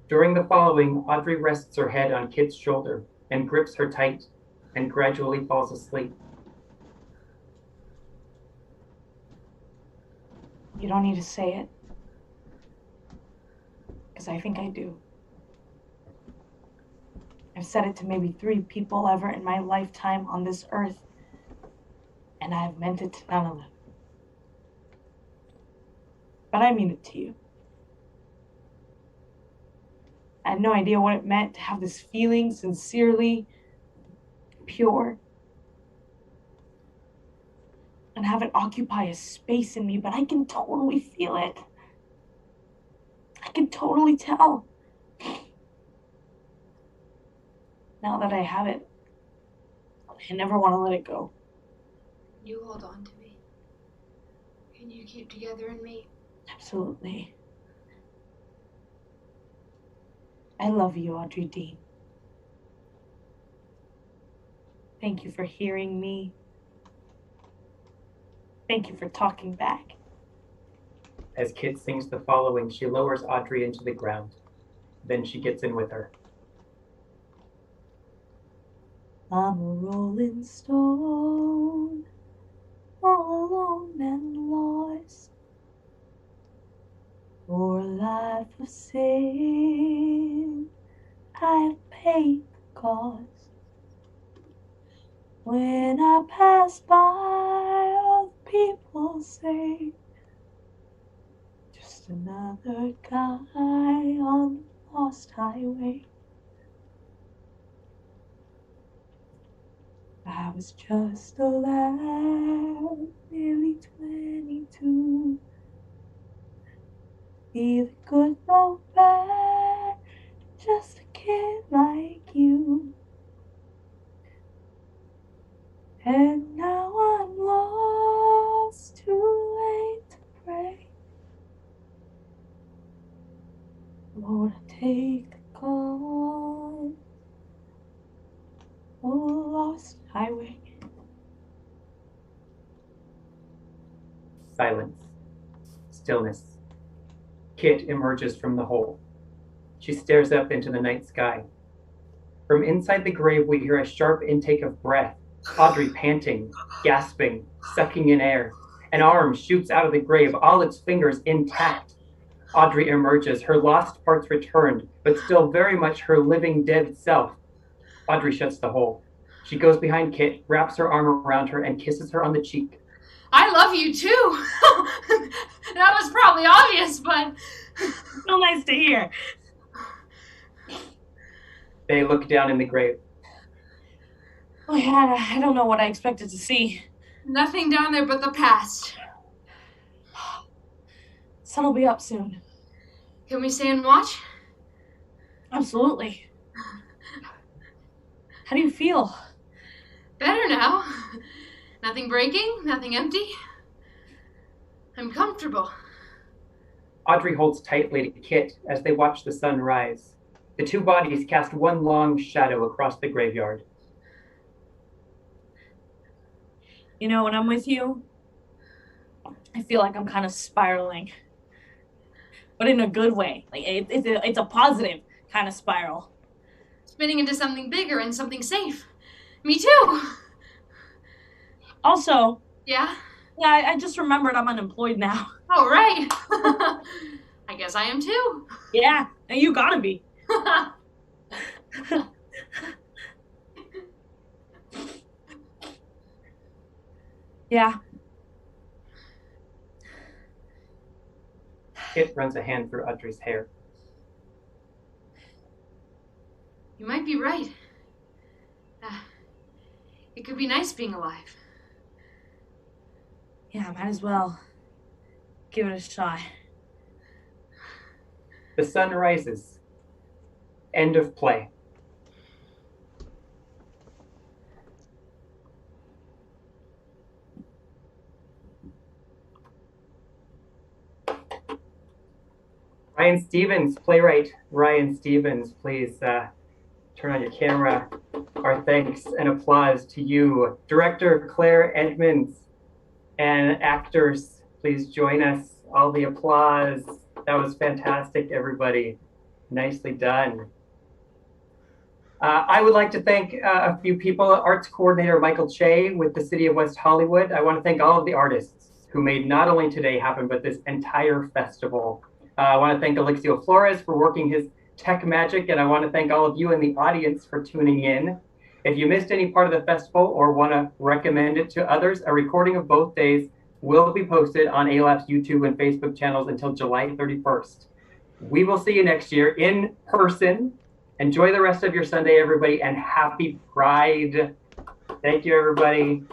During the following, Audrey rests her head on Kit's shoulder and grips her tight and gradually falls asleep. You don't need to say it. Because I think I do. I've said it to maybe 3 people ever in my lifetime on this earth. And I have meant it to none of them. But I mean it to you. I had no idea what it meant to have this feeling sincerely, pure, and have it occupy a space in me, but I can totally feel it. I can totally tell. Now that I have it, I never want to let it go. You hold on to me. Can you keep together in me? Absolutely. I love you, Audrey Dean. Thank you for hearing me. Thank you for talking back. As Kit sings the following, she lowers Audrey into the ground. Then she gets in with her. I'm a rolling stone, all alone and lost, for a life of sin. I've paid the cost. When I pass by, all the people say, just another guy on the lost highway. I was just a lad, nearly 22. Neither good nor bad, just a kid like you. And now I'm lost, too late to pray. take the call. Oh, lost highway. Silence. Stillness. Kit emerges from the hole. She stares up into the night sky. From inside the grave, we hear a sharp intake of breath. Audrey panting, gasping, sucking in air. An arm shoots out of the grave, all its fingers intact. Audrey emerges, her lost parts returned, but still very much her living dead self. Audrey shuts the hole. She goes behind Kit, wraps her arm around her, and kisses her on the cheek. I love you too. That was probably obvious, but So nice to hear. They look down in the grave. Oh yeah, I don't know what I expected to see. nothing down there but the past. Sun will be up soon. Can we stay and watch? Absolutely. How do you feel? Better now. Nothing breaking, nothing empty. I'm comfortable. Audrey holds tightly to Kit as they watch the sun rise. The two bodies cast one long shadow across the graveyard. You know, when I'm with you, I feel like I'm kind of spiraling. But in a good way. Like it's a positive kind of spiral. Spinning into something bigger and something safe. Me too. Also, Yeah? I just remembered I'm unemployed now. Oh, right. I guess I am too. Yeah, and you gotta be. Yeah. Kit runs a hand through Audrey's hair. You might be right. It could be nice being alive. Yeah, might as well give it a shot. The sun rises. End of play. Ryan Stevens, playwright Ryan Stevens, please turn on your camera. Our thanks and applause to you. Director Claire Edmonds and actors, please join us. All the applause. That was fantastic, everybody. Nicely done. I would like to thank a few people. Arts Coordinator Michael Che with the City of West Hollywood. I want to thank all of the artists who made not only today happen, but this entire festival. I want to thank Alexio Flores for working his tech magic, and I want to thank all of you in the audience for tuning in. If you missed any part of the festival or want to recommend it to others, a recording of both days will be posted on ALAP's YouTube and Facebook channels until July 31st. We will see you next year in person. Enjoy the rest of your Sunday, everybody, and happy Pride. Thank you, everybody.